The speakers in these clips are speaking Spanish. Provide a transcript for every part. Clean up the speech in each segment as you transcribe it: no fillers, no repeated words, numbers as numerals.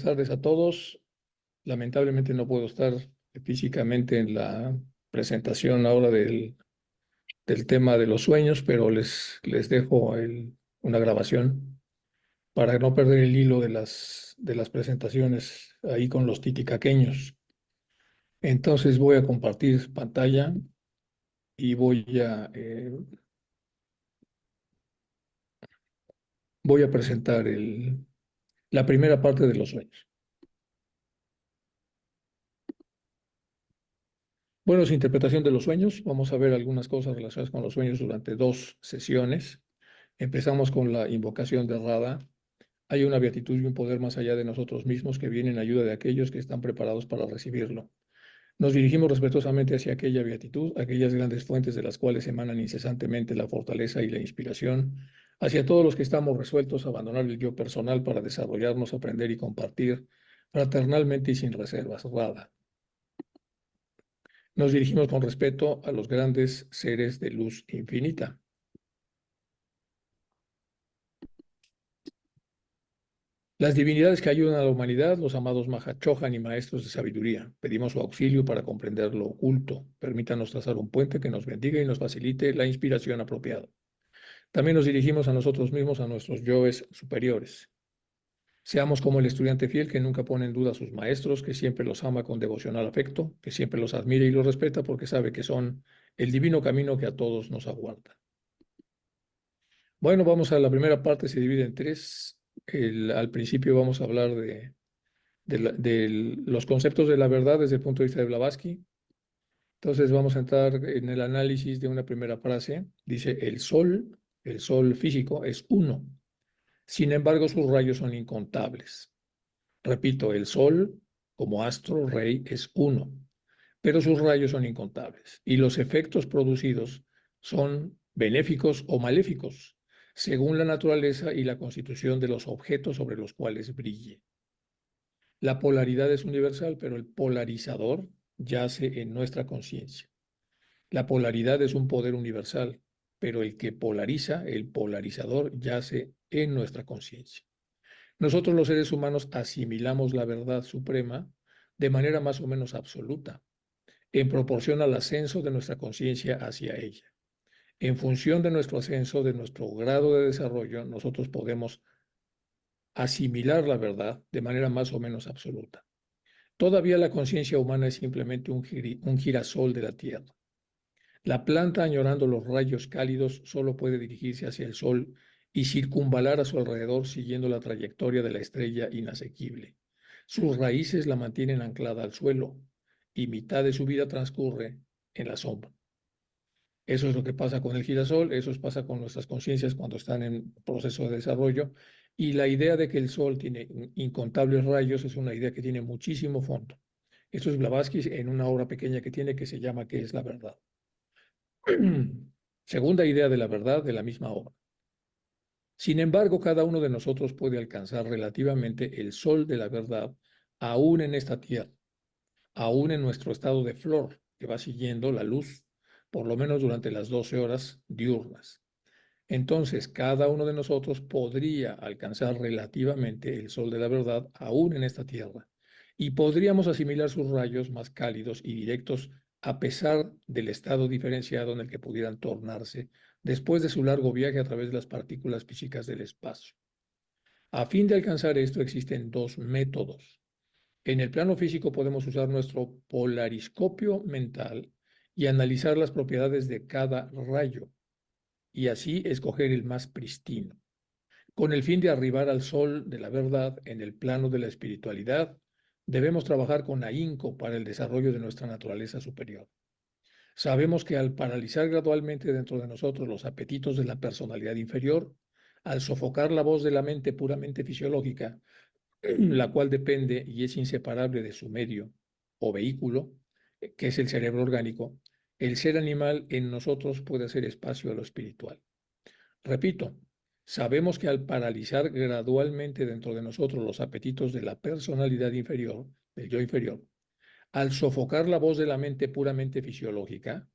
Tardes a todos. Lamentablemente no puedo estar físicamente en la presentación ahora del tema de los sueños, pero les dejo una grabación para no perder el hilo de las presentaciones ahí con los titicaqueños. Entonces voy a compartir pantalla y voy a presentar la primera parte de los sueños. Bueno, es interpretación de los sueños. Vamos a ver algunas cosas relacionadas con los sueños durante 2 sesiones. Empezamos con la invocación de Radha. Hay una beatitud y un poder más allá de nosotros mismos que viene en ayuda de aquellos que están preparados para recibirlo. Nos dirigimos respetuosamente hacia aquella beatitud, aquellas grandes fuentes de las cuales emanan incesantemente la fortaleza y la inspiración, hacia todos los que estamos resueltos a abandonar el yo personal para desarrollarnos, aprender y compartir fraternalmente y sin reservas. Radha. Nos dirigimos con respeto a los grandes seres de luz infinita. Las divinidades que ayudan a la humanidad, los amados Mahachohan y maestros de sabiduría. Pedimos su auxilio para comprender lo oculto. Permítanos trazar un puente que nos bendiga y nos facilite la inspiración apropiada. También nos dirigimos a nosotros mismos, a nuestros yoes superiores. Seamos como el estudiante fiel que nunca pone en duda a sus maestros, que siempre los ama con devocional afecto, que siempre los admira y los respeta porque sabe que son el divino camino que a todos nos aguarda. Bueno, vamos a la primera parte, se divide en tres. Al principio vamos a hablar de los conceptos de la verdad desde el punto de vista de Blavatsky. Entonces vamos a entrar en el análisis de una primera frase. Dice, el sol físico es uno. Sin embargo, sus rayos son incontables. Repito, el sol como astro rey es uno, pero sus rayos son incontables y los efectos producidos son benéficos o maléficos, según la naturaleza y la constitución de los objetos sobre los cuales brille. La polaridad es universal, pero el polarizador yace en nuestra conciencia. La polaridad es un poder universal, pero el que polariza, el polarizador, yace en nuestra conciencia. Nosotros los seres humanos asimilamos la verdad suprema de manera más o menos absoluta, en proporción al ascenso de nuestra conciencia hacia ella. En función de nuestro ascenso, de nuestro grado de desarrollo, nosotros podemos asimilar la verdad de manera más o menos absoluta. Todavía la conciencia humana es simplemente un girasol de la Tierra. La planta, añorando los rayos cálidos, solo puede dirigirse hacia el Sol y circunvalar a su alrededor siguiendo la trayectoria de la estrella inasequible. Sus raíces la mantienen anclada al suelo y mitad de su vida transcurre en la sombra. Eso es lo que pasa con el girasol, eso pasa con nuestras conciencias cuando están en proceso de desarrollo. Y la idea de que el Sol tiene incontables rayos es una idea que tiene muchísimo fondo. Esto es Blavatsky en una obra pequeña que tiene que se llama ¿Qué es la verdad? Segunda idea de la verdad de la misma obra. Sin embargo, cada uno de nosotros puede alcanzar relativamente el sol de la verdad aún en esta tierra, aún en nuestro estado de flor, que va siguiendo la luz, por lo menos durante las 12 horas diurnas. Entonces, cada uno de nosotros podría alcanzar relativamente el sol de la verdad aún en esta tierra, y podríamos asimilar sus rayos más cálidos y directos a pesar del estado diferenciado en el que pudieran tornarse después de su largo viaje a través de las partículas físicas del espacio. A fin de alcanzar esto existen dos métodos. En el plano físico podemos usar nuestro polariscopio mental y analizar las propiedades de cada rayo y así escoger el más pristino, con el fin de arribar al sol de la verdad en el plano de la espiritualidad. Debemos trabajar con ahínco para el desarrollo de nuestra naturaleza superior. Sabemos que al paralizar gradualmente dentro de nosotros los apetitos de la personalidad inferior, al sofocar la voz de la mente puramente fisiológica, la cual depende y es inseparable de su medio o vehículo, que es el cerebro orgánico, el ser animal en nosotros puede hacer espacio a lo espiritual. Repito, sabemos que al paralizar gradualmente dentro de nosotros los apetitos de la personalidad inferior, del yo inferior, al sofocar la voz de la mente puramente fisiológica,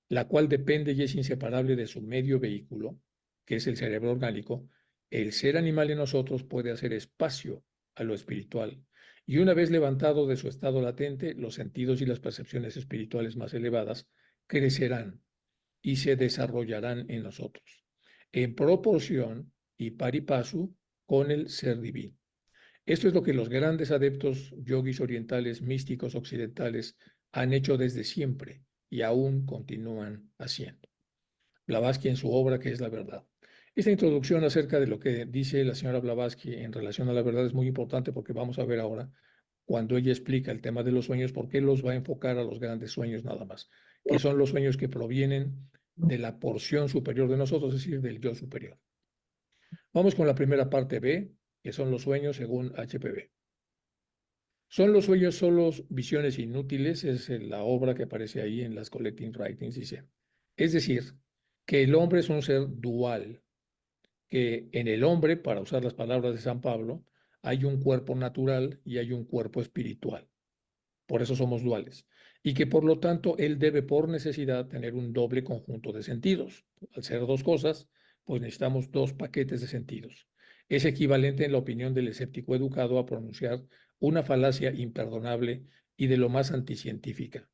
la cual depende y es inseparable de su medio vehículo, que es el cerebro orgánico, el ser animal en nosotros puede hacer espacio a lo espiritual. Y una vez levantado de su estado latente, los sentidos y las percepciones espirituales más elevadas crecerán y se desarrollarán en nosotros, en proporción y pari passu con el ser divino. Esto es lo que los grandes adeptos yogis orientales, místicos occidentales, han hecho desde siempre y aún continúan haciendo. Blavatsky en su obra, que es la verdad. Esta introducción acerca de lo que dice la señora Blavatsky en relación a la verdad es muy importante porque vamos a ver ahora, cuando ella explica el tema de los sueños, por qué los va a enfocar a los grandes sueños nada más, que son los sueños que provienen de la porción superior de nosotros, es decir, del yo superior. Vamos con la primera parte B, que son los sueños según HPV. ¿Son los sueños solo visiones inútiles? Es la obra que aparece ahí en las Collecting Writings, dice. Es decir, que el hombre es un ser dual, que en el hombre, para usar las palabras de San Pablo, hay un cuerpo natural y hay un cuerpo espiritual. Por eso somos duales. Y que por lo tanto él debe por necesidad tener un doble conjunto de sentidos. Al ser dos cosas, pues necesitamos dos paquetes de sentidos. Es equivalente en la opinión del escéptico educado a pronunciar una falacia imperdonable y de lo más anticientífica.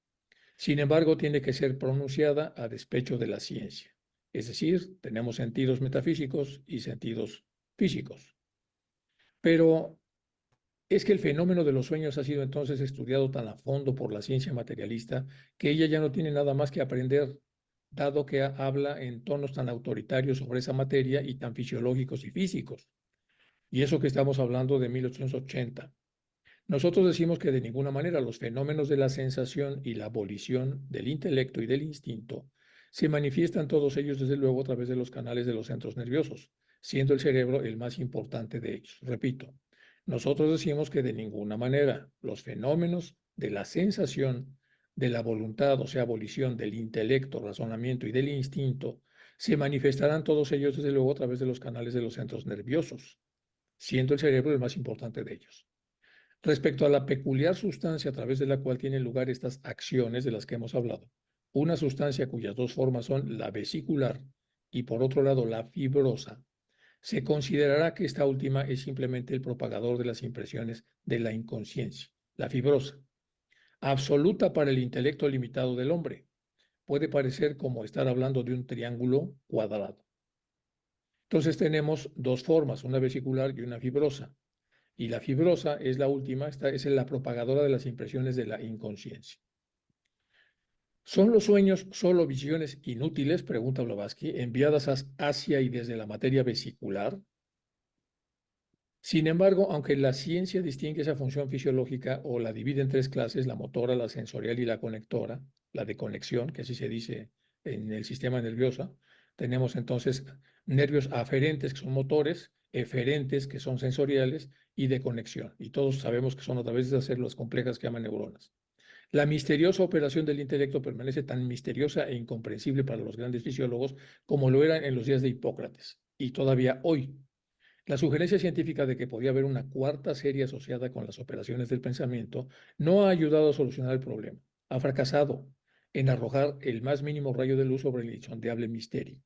Sin embargo, tiene que ser pronunciada a despecho de la ciencia. Es decir, tenemos sentidos metafísicos y sentidos físicos. Pero es que el fenómeno de los sueños ha sido entonces estudiado tan a fondo por la ciencia materialista que ella ya no tiene nada más que aprender, dado que habla en tonos tan autoritarios sobre esa materia y tan fisiológicos y físicos. Y eso que estamos hablando de 1880. Nosotros decimos que de ninguna manera los fenómenos de la sensación y la abolición del intelecto y del instinto se manifiestan todos ellos desde luego a través de los canales de los centros nerviosos, siendo el cerebro el más importante de ellos. Repito, nosotros decimos que de ninguna manera los fenómenos de la sensación, de la voluntad, o sea, abolición del intelecto, razonamiento y del instinto, se manifestarán todos ellos desde luego a través de los canales de los centros nerviosos, siendo el cerebro el más importante de ellos. Respecto a la peculiar sustancia a través de la cual tienen lugar estas acciones de las que hemos hablado, una sustancia cuyas dos formas son la vesicular y por otro lado la fibrosa, se considerará que esta última es simplemente el propagador de las impresiones de la inconsciencia, la fibrosa, absoluta para el intelecto limitado del hombre. Puede parecer como estar hablando de un triángulo cuadrado. Entonces tenemos dos formas, una vesicular y una fibrosa. Y la fibrosa es la última, esta es la propagadora de las impresiones de la inconsciencia. ¿Son los sueños solo visiones inútiles, pregunta Blavatsky, enviadas hacia y desde la materia vesicular? Sin embargo, aunque la ciencia distingue esa función fisiológica o la divide en tres clases, la motora, la sensorial y la conectora, la de conexión, que así se dice en el sistema nervioso, tenemos entonces nervios aferentes, que son motores, eferentes, que son sensoriales, y de conexión. Y todos sabemos que son a través de esas células complejas que llaman neuronas. La misteriosa operación del intelecto permanece tan misteriosa e incomprensible para los grandes fisiólogos como lo era en los días de Hipócrates, y todavía hoy. La sugerencia científica de que podía haber una cuarta serie asociada con las operaciones del pensamiento no ha ayudado a solucionar el problema. Ha fracasado en arrojar el más mínimo rayo de luz sobre el insondable misterio.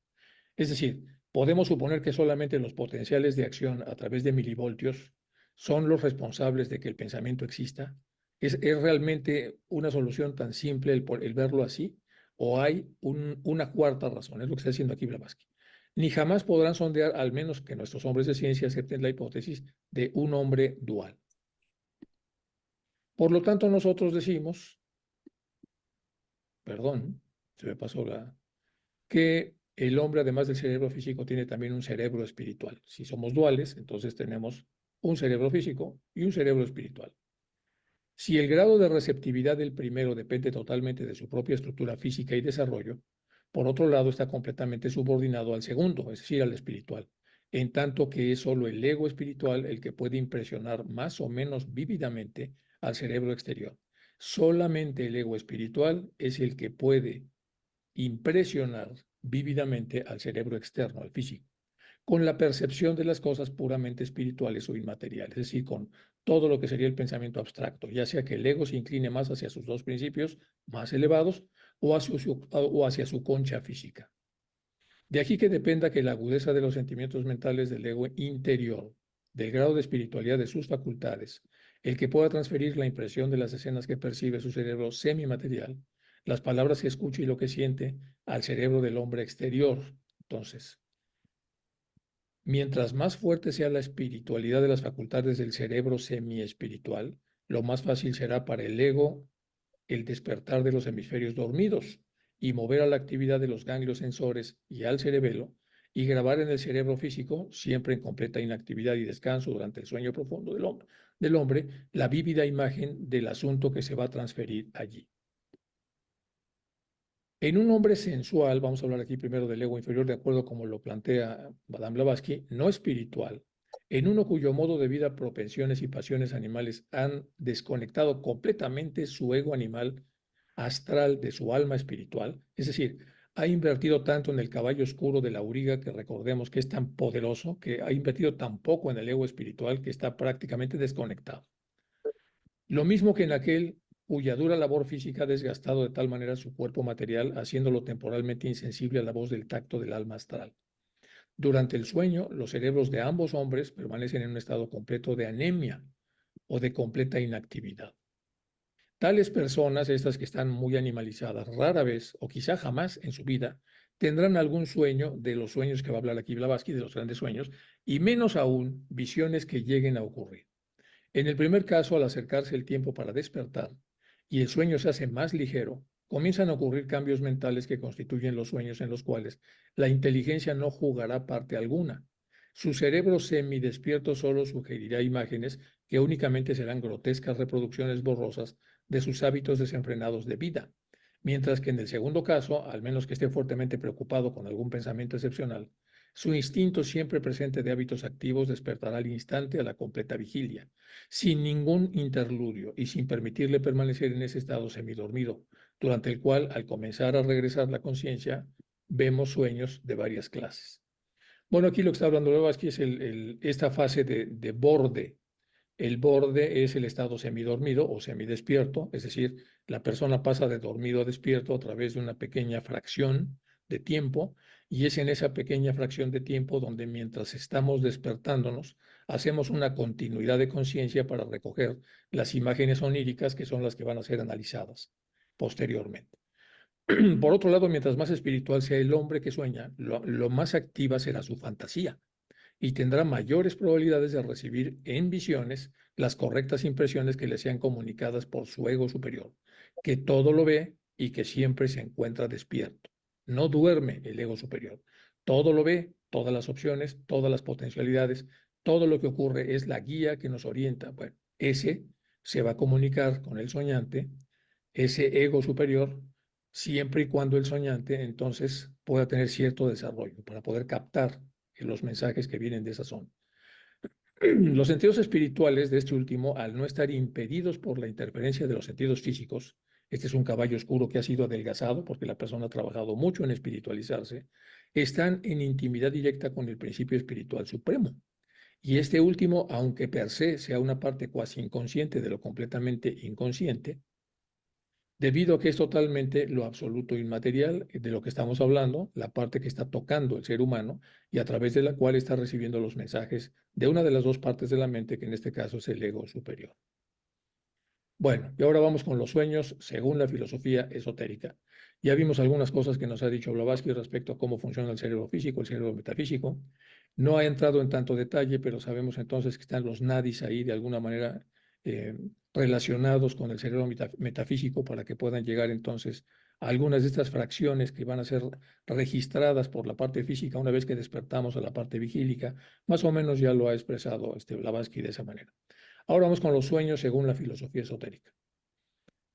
Es decir, podemos suponer que solamente los potenciales de acción a través de milivoltios son los responsables de que el pensamiento exista. ¿Es realmente una solución tan simple el verlo así? ¿O hay una cuarta razón? Es lo que está diciendo aquí Blavatsky. Ni jamás podrán sondear, al menos que nuestros hombres de ciencia acepten la hipótesis de un hombre dual. Por lo tanto, nosotros decimos, perdón, se me pasó que el hombre, además del cerebro físico, tiene también un cerebro espiritual. Si somos duales, entonces tenemos un cerebro físico y un cerebro espiritual. Si el grado de receptividad del primero depende totalmente de su propia estructura física y desarrollo, por otro lado está completamente subordinado al segundo, es decir, al espiritual, en tanto que es solo el ego espiritual el que puede impresionar más o menos vívidamente al cerebro exterior. Solamente el ego espiritual es el que puede impresionar vívidamente al cerebro externo, al físico, con la percepción de las cosas puramente espirituales o inmateriales, es decir, con todo lo que sería el pensamiento abstracto, ya sea que el ego se incline más hacia sus dos principios más elevados o hacia su concha física. De aquí que dependa que la agudeza de los sentimientos mentales del ego interior del grado de espiritualidad de sus facultades, el que pueda transferir la impresión de las escenas que percibe su cerebro semimaterial, las palabras que escucha y lo que siente, al cerebro del hombre exterior. Entonces, mientras más fuerte sea la espiritualidad de las facultades del cerebro semiespiritual, lo más fácil será para el ego el despertar de los hemisferios dormidos y mover a la actividad de los ganglios sensores y al cerebelo y grabar en el cerebro físico, siempre en completa inactividad y descanso durante el sueño profundo del hombre, la vívida imagen del asunto que se va a transferir allí. En un hombre sensual, vamos a hablar aquí primero del ego inferior, de acuerdo como lo plantea Madame Blavatsky, no espiritual, en uno cuyo modo de vida, propensiones y pasiones animales han desconectado completamente su ego animal astral de su alma espiritual, es decir, ha invertido tanto en el caballo oscuro de la auriga, que recordemos que es tan poderoso, que ha invertido tan poco en el ego espiritual que está prácticamente desconectado. Lo mismo que en aquel cuya dura labor física ha desgastado de tal manera su cuerpo material, haciéndolo temporalmente insensible a la voz del tacto del alma astral. Durante el sueño, los cerebros de ambos hombres permanecen en un estado completo de anemia o de completa inactividad. Tales personas, estas que están muy animalizadas, rara vez o quizá jamás en su vida tendrán algún sueño de los sueños que va a hablar aquí Blavatsky, de los grandes sueños, y menos aún visiones que lleguen a ocurrir. En el primer caso, al acercarse el tiempo para despertar y el sueño se hace más ligero, comienzan a ocurrir cambios mentales que constituyen los sueños en los cuales la inteligencia no jugará parte alguna. Su cerebro semidespierto solo sugerirá imágenes que únicamente serán grotescas reproducciones borrosas de sus hábitos desenfrenados de vida, mientras que en el segundo caso, al menos que esté fuertemente preocupado con algún pensamiento excepcional, su instinto siempre presente de hábitos activos despertará al instante a la completa vigilia, sin ningún interludio y sin permitirle permanecer en ese estado semidormido, durante el cual, al comenzar a regresar la conciencia, vemos sueños de varias clases. Bueno, aquí lo que está hablando Blavatsky es esta fase de borde. El borde es el estado semidormido o semidespierto, es decir, la persona pasa de dormido a despierto a través de una pequeña fracción de tiempo, y es en esa pequeña fracción de tiempo donde, mientras estamos despertándonos, hacemos una continuidad de conciencia para recoger las imágenes oníricas, que son las que van a ser analizadas posteriormente. Por otro lado, mientras más espiritual sea el hombre que sueña, lo más activa será su fantasía y tendrá mayores probabilidades de recibir en visiones las correctas impresiones que le sean comunicadas por su ego superior, que todo lo ve y que siempre se encuentra despierto. No duerme el ego superior. Todo lo ve, todas las opciones, todas las potencialidades, todo lo que ocurre es la guía que nos orienta. Bueno, ese se va a comunicar con el soñante, ese ego superior, siempre y cuando el soñante entonces pueda tener cierto desarrollo para poder captar los mensajes que vienen de esa zona. Los sentidos espirituales de este último, al no estar impedidos por la interferencia de los sentidos físicos, este es un caballo oscuro que ha sido adelgazado porque la persona ha trabajado mucho en espiritualizarse, están en intimidad directa con el principio espiritual supremo. Y este último, aunque per se sea una parte cuasi inconsciente de lo completamente inconsciente, debido a que es totalmente lo absoluto inmaterial de lo que estamos hablando, la parte que está tocando el ser humano y a través de la cual está recibiendo los mensajes de una de las dos partes de la mente, que en este caso es el ego superior. Bueno, y ahora vamos con los sueños según la filosofía esotérica. Ya vimos algunas cosas que nos ha dicho Blavatsky respecto a cómo funciona el cerebro físico, el cerebro metafísico. No ha entrado en tanto detalle, pero sabemos entonces que están los nadis ahí de alguna manera eh, relacionados con el cerebro metafísico, para que puedan llegar entonces a algunas de estas fracciones que van a ser registradas por la parte física una vez que despertamos a la parte vigílica. Más o menos ya lo ha expresado Blavatsky de esa manera. Ahora vamos con los sueños según la filosofía esotérica.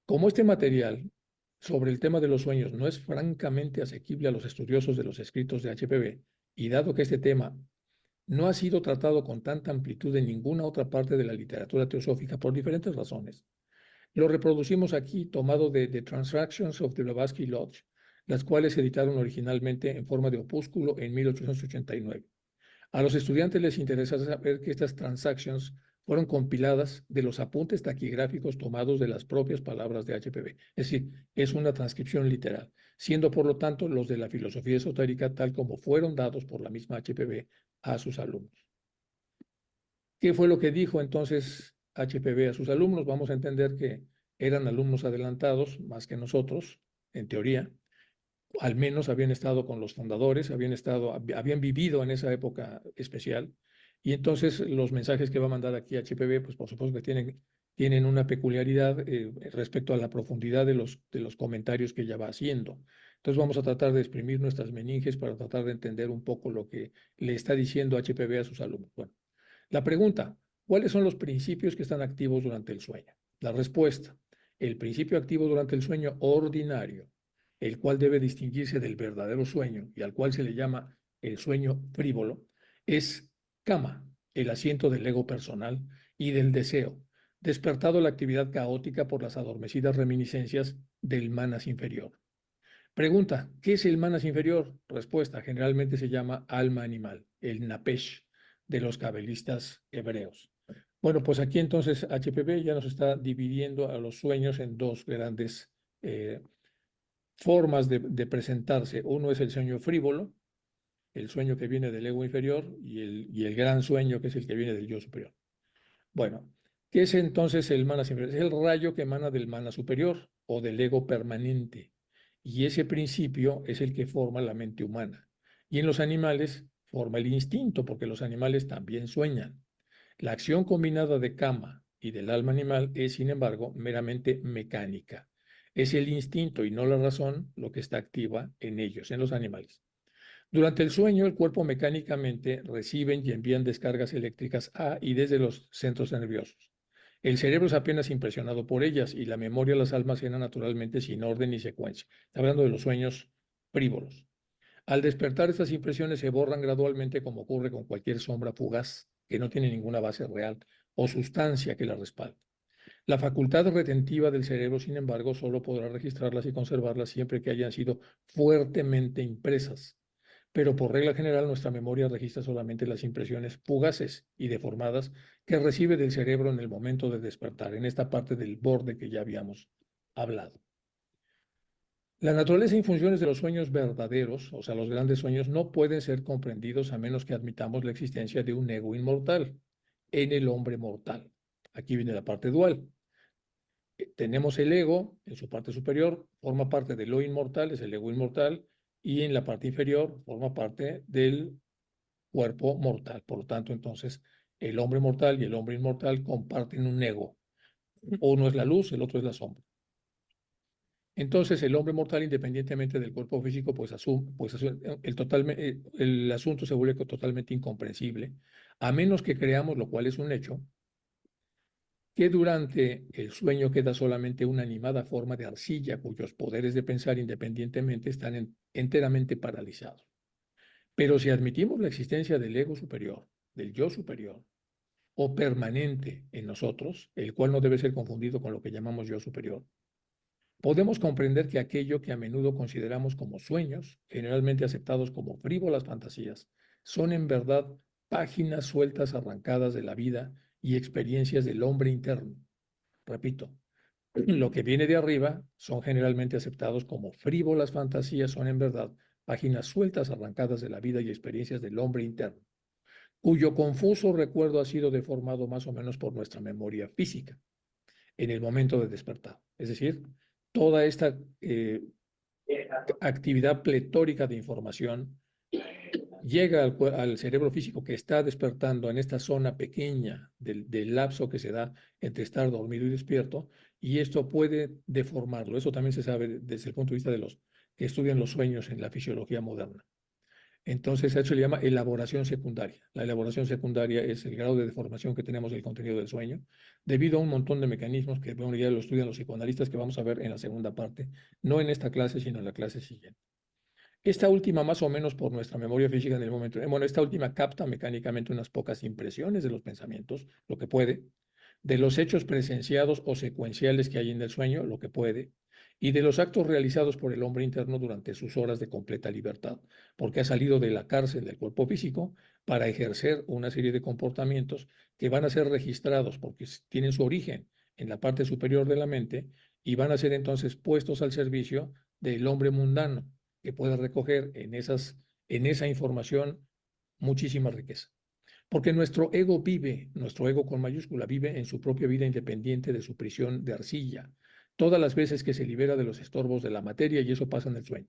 Como este material sobre el tema de los sueños no es francamente asequible a los estudiosos de los escritos de HPB, y dado que este tema no ha sido tratado con tanta amplitud en ninguna otra parte de la literatura teosófica por diferentes razones, lo reproducimos aquí tomado de The Transactions of the Blavatsky Lodge, las cuales se editaron originalmente en forma de opúsculo en 1889. A los estudiantes les interesa saber que estas transactions fueron compiladas de los apuntes taquigráficos tomados de las propias palabras de HPB. Es decir, es una transcripción literal, siendo por lo tanto los de la filosofía esotérica tal como fueron dados por la misma HPB a sus alumnos. ¿Qué fue lo que dijo entonces HPV a sus alumnos? Vamos a entender que eran alumnos adelantados más que nosotros, en teoría. Al menos habían estado con los fundadores, habían vivido en esa época especial. Y entonces los mensajes que va a mandar aquí HPV, pues por supuesto que tienen una peculiaridad respecto a la profundidad de los comentarios que ella va haciendo. Entonces vamos a tratar de exprimir nuestras meninges para tratar de entender un poco lo que le está diciendo HPV a sus alumnos. Bueno, la pregunta, ¿cuáles son los principios que están activos durante el sueño? La respuesta, el principio activo durante el sueño ordinario, el cual debe distinguirse del verdadero sueño y al cual se le llama el sueño frívolo, es cama, el asiento del ego personal y del deseo, despertado la actividad caótica por las adormecidas reminiscencias del manas inferior. Pregunta, ¿qué es el manas inferior? Respuesta, generalmente se llama alma animal, el napesh de los cabelistas hebreos. Bueno, pues aquí entonces HPV ya nos está dividiendo a los sueños en dos grandes formas de presentarse. Uno es el sueño frívolo, el sueño que viene del ego inferior, y el gran sueño que es el que viene del yo superior. Bueno, ¿qué es entonces el mana superior? Es el rayo que emana del mana superior o del ego permanente. Y ese principio es el que forma la mente humana. Y en los animales forma el instinto, porque los animales también sueñan. La acción combinada de Kama y del alma animal es, sin embargo, meramente mecánica. Es el instinto y no la razón lo que está activa en ellos, en los animales. Durante el sueño, el cuerpo mecánicamente reciben y envían descargas eléctricas a y desde los centros nerviosos. El cerebro es apenas impresionado por ellas y la memoria las almacena naturalmente sin orden ni secuencia. Está hablando de los sueños frívolos. Al despertar, estas impresiones se borran gradualmente como ocurre con cualquier sombra fugaz que no tiene ninguna base real o sustancia que la respalde. La facultad retentiva del cerebro, sin embargo, solo podrá registrarlas y conservarlas siempre que hayan sido fuertemente impresas, pero por regla general nuestra memoria registra solamente las impresiones fugaces y deformadas que recibe del cerebro en el momento de despertar, en esta parte del borde que ya habíamos hablado. La naturaleza y funciones de los sueños verdaderos, o sea, los grandes sueños, no pueden ser comprendidos a menos que admitamos la existencia de un ego inmortal en el hombre mortal. Aquí viene la parte dual. Tenemos el ego en su parte superior, forma parte de lo inmortal, es el ego inmortal, y en la parte inferior forma parte del cuerpo mortal. Por lo tanto, entonces, el hombre mortal y el hombre inmortal comparten un ego. Uno es la luz, el otro es la sombra. Entonces, el hombre mortal, independientemente del cuerpo físico, el asunto se vuelve totalmente incomprensible, a menos que creamos, lo cual es un hecho, que durante el sueño queda solamente una animada forma de arcilla cuyos poderes de pensar independientemente están enteramente paralizados. Pero si admitimos la existencia del ego superior, del yo superior, o permanente en nosotros, el cual no debe ser confundido con lo que llamamos yo superior, podemos comprender que aquello que a menudo consideramos como sueños, generalmente aceptados como frívolas fantasías, son en verdad páginas sueltas arrancadas de la vida y experiencias del hombre interno. Repito, lo que viene de arriba son generalmente aceptados como frívolas fantasías, son en verdad páginas sueltas arrancadas de la vida y experiencias del hombre interno, cuyo confuso recuerdo ha sido deformado más o menos por nuestra memoria física en el momento de despertar. Es decir, toda esta actividad pletórica de información llega al cerebro físico que está despertando en esta zona pequeña del lapso que se da entre estar dormido y despierto, y esto puede deformarlo. Eso también se sabe desde el punto de vista de los que estudian los sueños en la fisiología moderna. Entonces, a eso se le llama elaboración secundaria. La elaboración secundaria es el grado de deformación que tenemos del contenido del sueño, debido a un montón de mecanismos que bueno, ya lo estudian los psicoanalistas, que vamos a ver en la segunda parte, no en esta clase, sino en la clase siguiente. Esta última, más o menos por nuestra memoria física en el momento, bueno, esta última capta mecánicamente unas pocas impresiones de los pensamientos, lo que puede, de los hechos presenciados o secuenciales que hay en el sueño, lo que puede, y de los actos realizados por el hombre interno durante sus horas de completa libertad, porque ha salido de la cárcel del cuerpo físico para ejercer una serie de comportamientos que van a ser registrados porque tienen su origen en la parte superior de la mente y van a ser entonces puestos al servicio del hombre mundano, que puede recoger en esa información muchísima riqueza. Porque nuestro ego vive, nuestro ego con mayúscula, vive en su propia vida independiente de su prisión de arcilla, todas las veces que se libera de los estorbos de la materia y eso pasa en el sueño.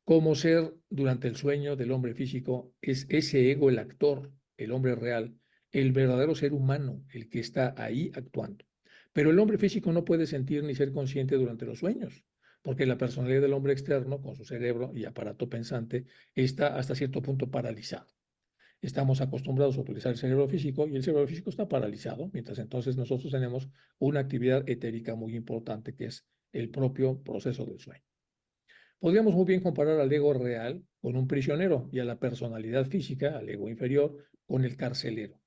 Como ser durante el sueño del hombre físico es ese ego el actor, el hombre real, el verdadero ser humano, el que está ahí actuando. Pero el hombre físico no puede sentir ni ser consciente durante los sueños, porque la personalidad del hombre externo, con su cerebro y aparato pensante, está hasta cierto punto paralizado. Estamos acostumbrados a utilizar el cerebro físico y el cerebro físico está paralizado, mientras entonces nosotros tenemos una actividad etérica muy importante que es el propio proceso del sueño. Podríamos muy bien comparar al ego real con un prisionero y a la personalidad física, al ego inferior, con el carcelero.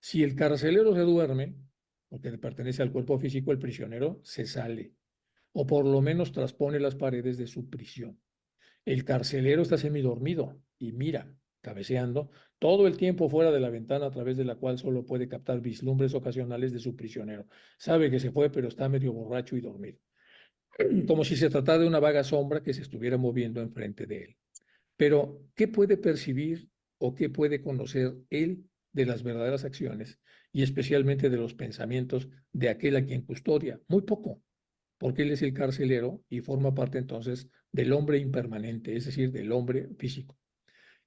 Si el carcelero se duerme, porque le pertenece al cuerpo físico, el prisionero se sale, o por lo menos transpone las paredes de su prisión. El carcelero está semidormido y mira, cabeceando, todo el tiempo fuera de la ventana a través de la cual solo puede captar vislumbres ocasionales de su prisionero. Sabe que se fue, pero está medio borracho y dormido, como si se tratara de una vaga sombra que se estuviera moviendo enfrente de él. Pero, ¿qué puede percibir o qué puede conocer él de las verdaderas acciones y especialmente de los pensamientos de aquel a quien custodia? Muy poco, porque él es el carcelero y forma parte entonces del hombre impermanente, es decir, del hombre físico.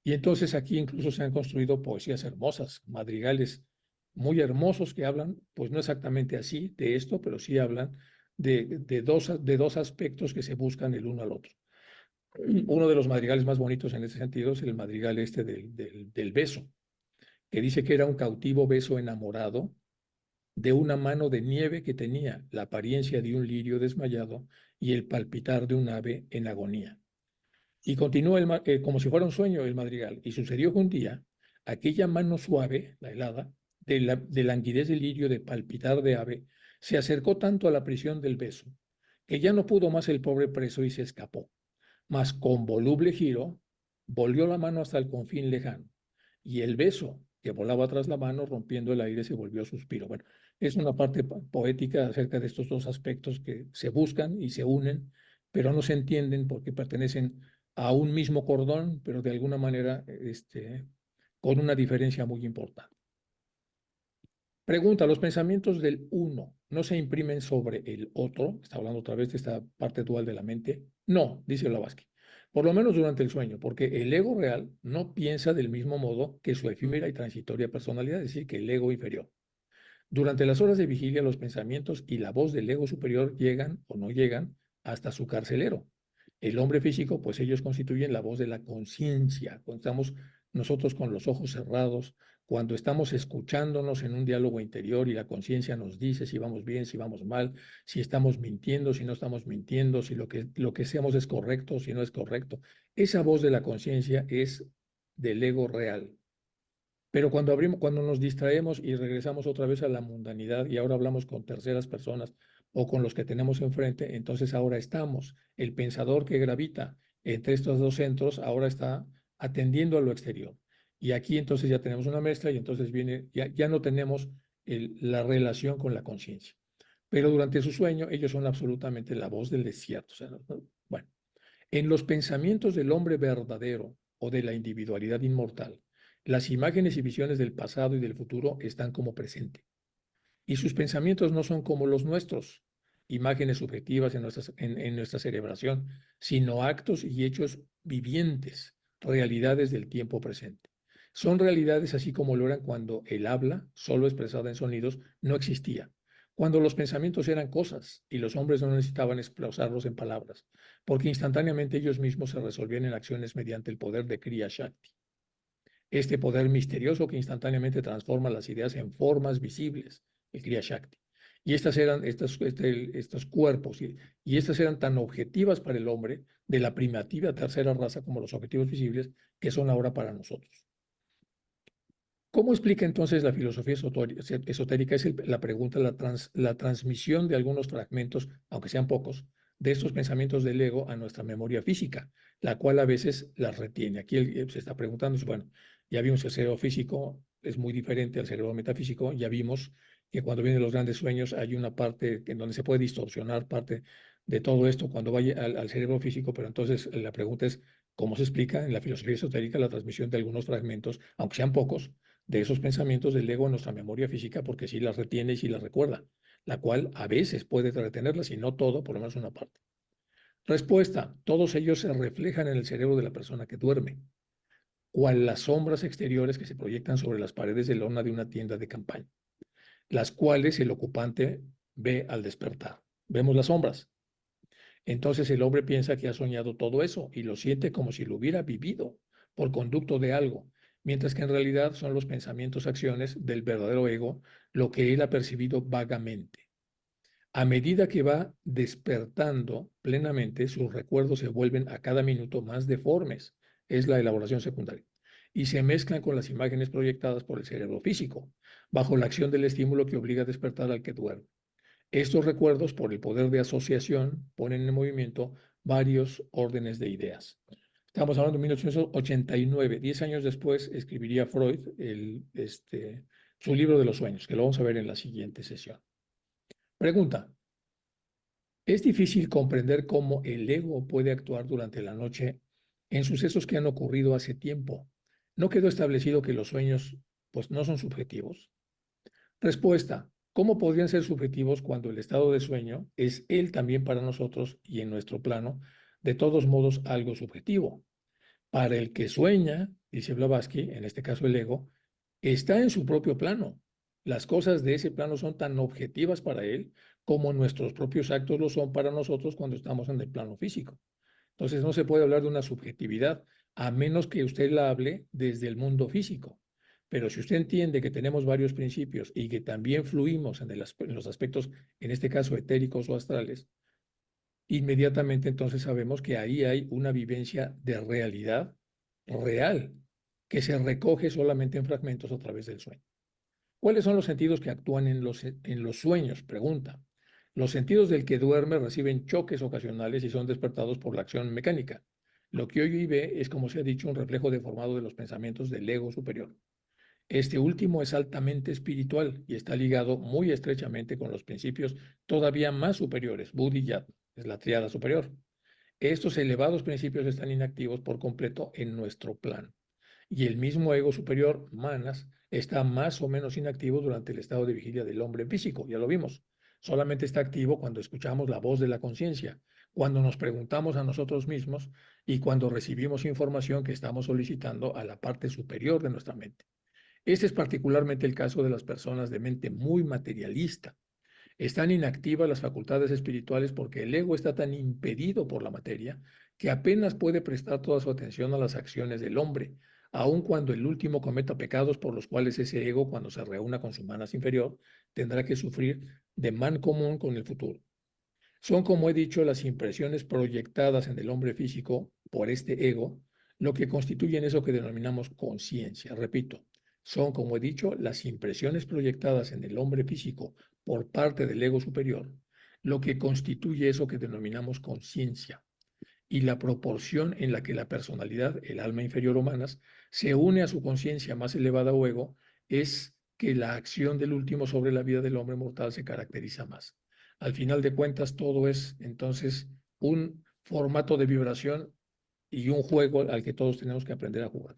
Y entonces aquí incluso se han construido poesías hermosas, madrigales muy hermosos que hablan, pues no exactamente así de esto, pero sí hablan de dos aspectos que se buscan el uno al otro. Uno de los madrigales más bonitos en ese sentido es el madrigal este del beso, que dice que era un cautivo beso enamorado de una mano de nieve que tenía la apariencia de un lirio desmayado y el palpitar de un ave en agonía. Y continúa como si fuera un sueño el madrigal. Y sucedió que un día, aquella mano suave, la helada, de languidez de lirio, de palpitar de ave, se acercó tanto a la prisión del beso, que ya no pudo más el pobre preso y se escapó. Mas con voluble giro, volvió la mano hasta el confín lejano, y el beso que volaba tras la mano, rompiendo el aire, se volvió suspiro. Bueno, es una parte poética acerca de estos dos aspectos que se buscan y se unen, pero no se entienden porque pertenecen a un mismo cordón, pero de alguna manera con una diferencia muy importante. Pregunta, ¿los pensamientos del uno no se imprimen sobre el otro? Está hablando otra vez de esta parte dual de la mente. No, dice Blavatsky. Por lo menos durante el sueño, porque el ego real no piensa del mismo modo que su efímera y transitoria personalidad, es decir, que el ego inferior. Durante las horas de vigilia, los pensamientos y la voz del ego superior llegan o no llegan hasta su carcelero. El hombre físico, pues ellos constituyen la voz de la conciencia. Cuando estamos nosotros con los ojos cerrados, cuando estamos escuchándonos en un diálogo interior y la conciencia nos dice si vamos bien, si vamos mal, si estamos mintiendo, si no estamos mintiendo, si lo que hacemos es correcto, si no es correcto. Esa voz de la conciencia es del ego real. Pero cuando nos distraemos y regresamos otra vez a la mundanidad y ahora hablamos con terceras personas o con los que tenemos enfrente, entonces ahora estamos. El pensador que gravita entre estos dos centros ahora está atendiendo a lo exterior. Y aquí entonces ya tenemos una mezcla y entonces ya no tenemos la relación con la conciencia. Pero durante su sueño ellos son absolutamente la voz del desierto. O sea, bueno, en los pensamientos del hombre verdadero o de la individualidad inmortal, las imágenes y visiones del pasado y del futuro están como presente. Y sus pensamientos no son como los nuestros, imágenes subjetivas en nuestra cerebración, sino actos y hechos vivientes, realidades del tiempo presente. Son realidades así como lo eran cuando el habla, solo expresada en sonidos, no existía. Cuando los pensamientos eran cosas y los hombres no necesitaban expresarlos en palabras, porque instantáneamente ellos mismos se resolvían en acciones mediante el poder de Kriya Shakti. Este poder misterioso que instantáneamente transforma las ideas en formas visibles, el Kriya Shakti. Y estas eran estos cuerpos, y estas eran tan objetivas para el hombre de la primitiva tercera raza como los objetivos visibles que son ahora para nosotros. ¿Cómo explica entonces la filosofía esotérica? Es la pregunta, la transmisión de algunos fragmentos, aunque sean pocos, de estos pensamientos del ego a nuestra memoria física, la cual a veces las retiene. Aquí se está preguntando, bueno, ya vimos que el cerebro físico es muy diferente al cerebro metafísico, ya vimos que cuando vienen los grandes sueños hay una parte en donde se puede distorsionar parte de todo esto cuando vaya al cerebro físico, pero entonces la pregunta es, ¿cómo se explica en la filosofía esotérica la transmisión de algunos fragmentos, aunque sean pocos, de esos pensamientos del ego en nuestra memoria física porque sí las retiene y sí las recuerda, la cual a veces puede retenerlas y no todo, por lo menos una parte. Respuesta, todos ellos se reflejan en el cerebro de la persona que duerme, cual las sombras exteriores que se proyectan sobre las paredes de lona de una tienda de campaña, las cuales el ocupante ve al despertar. Vemos las sombras. Entonces el hombre piensa que ha soñado todo eso y lo siente como si lo hubiera vivido por conducto de algo, mientras que en realidad son los pensamientos, acciones del verdadero ego lo que él ha percibido vagamente. A medida que va despertando plenamente, sus recuerdos se vuelven a cada minuto más deformes, es la elaboración secundaria, y se mezclan con las imágenes proyectadas por el cerebro físico, bajo la acción del estímulo que obliga a despertar al que duerme. Estos recuerdos, por el poder de asociación, ponen en movimiento varios órdenes de ideas. Estamos hablando de 1889. 10 años después escribiría Freud su libro de los sueños, que lo vamos a ver en la siguiente sesión. Pregunta. Es difícil comprender cómo el ego puede actuar durante la noche en sucesos que han ocurrido hace tiempo. ¿No quedó establecido que los sueños, pues, no son subjetivos? Respuesta. ¿Cómo podrían ser subjetivos cuando el estado de sueño es él también para nosotros y en nuestro plano, de todos modos, algo subjetivo? Para el que sueña, dice Blavatsky, en este caso el ego, está en su propio plano. Las cosas de ese plano son tan objetivas para él como nuestros propios actos lo son para nosotros cuando estamos en el plano físico. Entonces no se puede hablar de una subjetividad a menos que usted la hable desde el mundo físico. Pero si usted entiende que tenemos varios principios y que también fluimos en los aspectos, en este caso etéricos o astrales, inmediatamente entonces sabemos que ahí hay una vivencia de realidad real que se recoge solamente en fragmentos a través del sueño. ¿Cuáles son los sentidos que actúan en los sueños? Pregunta. Los sentidos del que duerme reciben choques ocasionales y son despertados por la acción mecánica. Lo que oye y ve es, como se ha dicho, un reflejo deformado de los pensamientos del ego superior. Este último es altamente espiritual y está ligado muy estrechamente con los principios todavía más superiores, Buddha y Yatna, es la triada superior. Estos elevados principios están inactivos por completo en nuestro plano. Y el mismo ego superior, manas, está más o menos inactivo durante el estado de vigilia del hombre físico, ya lo vimos. Solamente está activo cuando escuchamos la voz de la conciencia, cuando nos preguntamos a nosotros mismos y cuando recibimos información que estamos solicitando a la parte superior de nuestra mente. Este es particularmente el caso de las personas de mente muy materialista. Están inactivas las facultades espirituales porque el ego está tan impedido por la materia que apenas puede prestar toda su atención a las acciones del hombre, aun cuando el último cometa pecados por los cuales ese ego, cuando se reúna con su manas inferior, tendrá que sufrir de man común con el futuro. Son, como he dicho, las impresiones proyectadas en el hombre físico por este ego, lo que constituyen eso que denominamos conciencia. Repito, son, como he dicho, las impresiones proyectadas en el hombre físico por parte del ego superior, lo que constituye eso que denominamos conciencia. Y la proporción en la que la personalidad, el alma inferior humanas, se une a su conciencia más elevada o ego es que la acción del último sobre la vida del hombre mortal se caracteriza más. Al final de cuentas, todo es entonces un formato de vibración y un juego al que todos tenemos que aprender a jugar.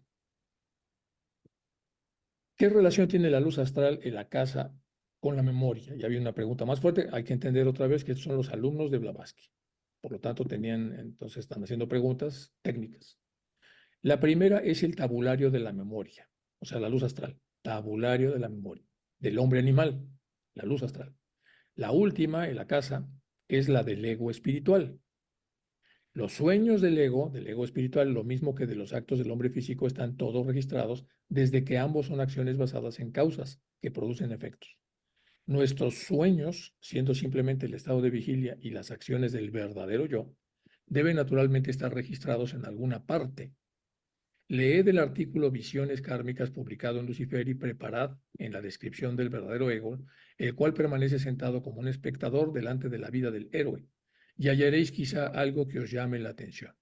¿Qué relación tiene la luz astral en la casa con la memoria? Ya había una pregunta más fuerte. Hay que entender otra vez que estos son los alumnos de Blavatsky. Por lo tanto, entonces están haciendo preguntas técnicas. La primera es el tabulario de la memoria, o sea, la luz astral. Tabulario de la memoria, del hombre animal, la luz astral. La última, en la casa, es la del ego espiritual. Los sueños del ego espiritual, lo mismo que de los actos del hombre físico, están todos registrados desde que ambos son acciones basadas en causas que producen efectos. Nuestros sueños, siendo simplemente el estado de vigilia y las acciones del verdadero yo, deben naturalmente estar registrados en alguna parte. Leed el artículo Visiones kármicas publicado en Lucifer y preparad en la descripción del verdadero ego, el cual permanece sentado como un espectador delante de la vida del héroe, y hallaréis quizá algo que os llame la atención.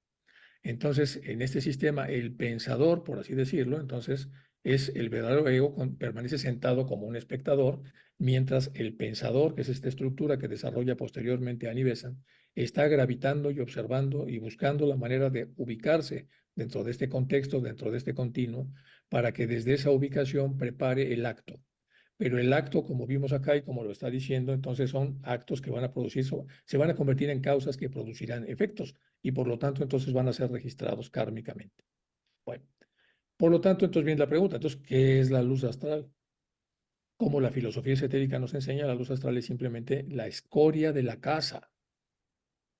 Entonces, en este sistema, el pensador, por así decirlo, entonces es el verdadero ego, permanece sentado como un espectador, mientras el pensador, que es esta estructura que desarrolla posteriormente Annie Besant, está gravitando y observando y buscando la manera de ubicarse dentro de este contexto, dentro de este continuo, para que desde esa ubicación prepare el acto. Pero el acto, como vimos acá y como lo está diciendo, entonces son actos que van a producir, se van a convertir en causas que producirán efectos y por lo tanto entonces van a ser registrados kármicamente. Bueno, por lo tanto, entonces viene la pregunta, entonces, ¿qué es la luz astral? Como la filosofía esotérica nos enseña, la luz astral es simplemente la escoria de la casa.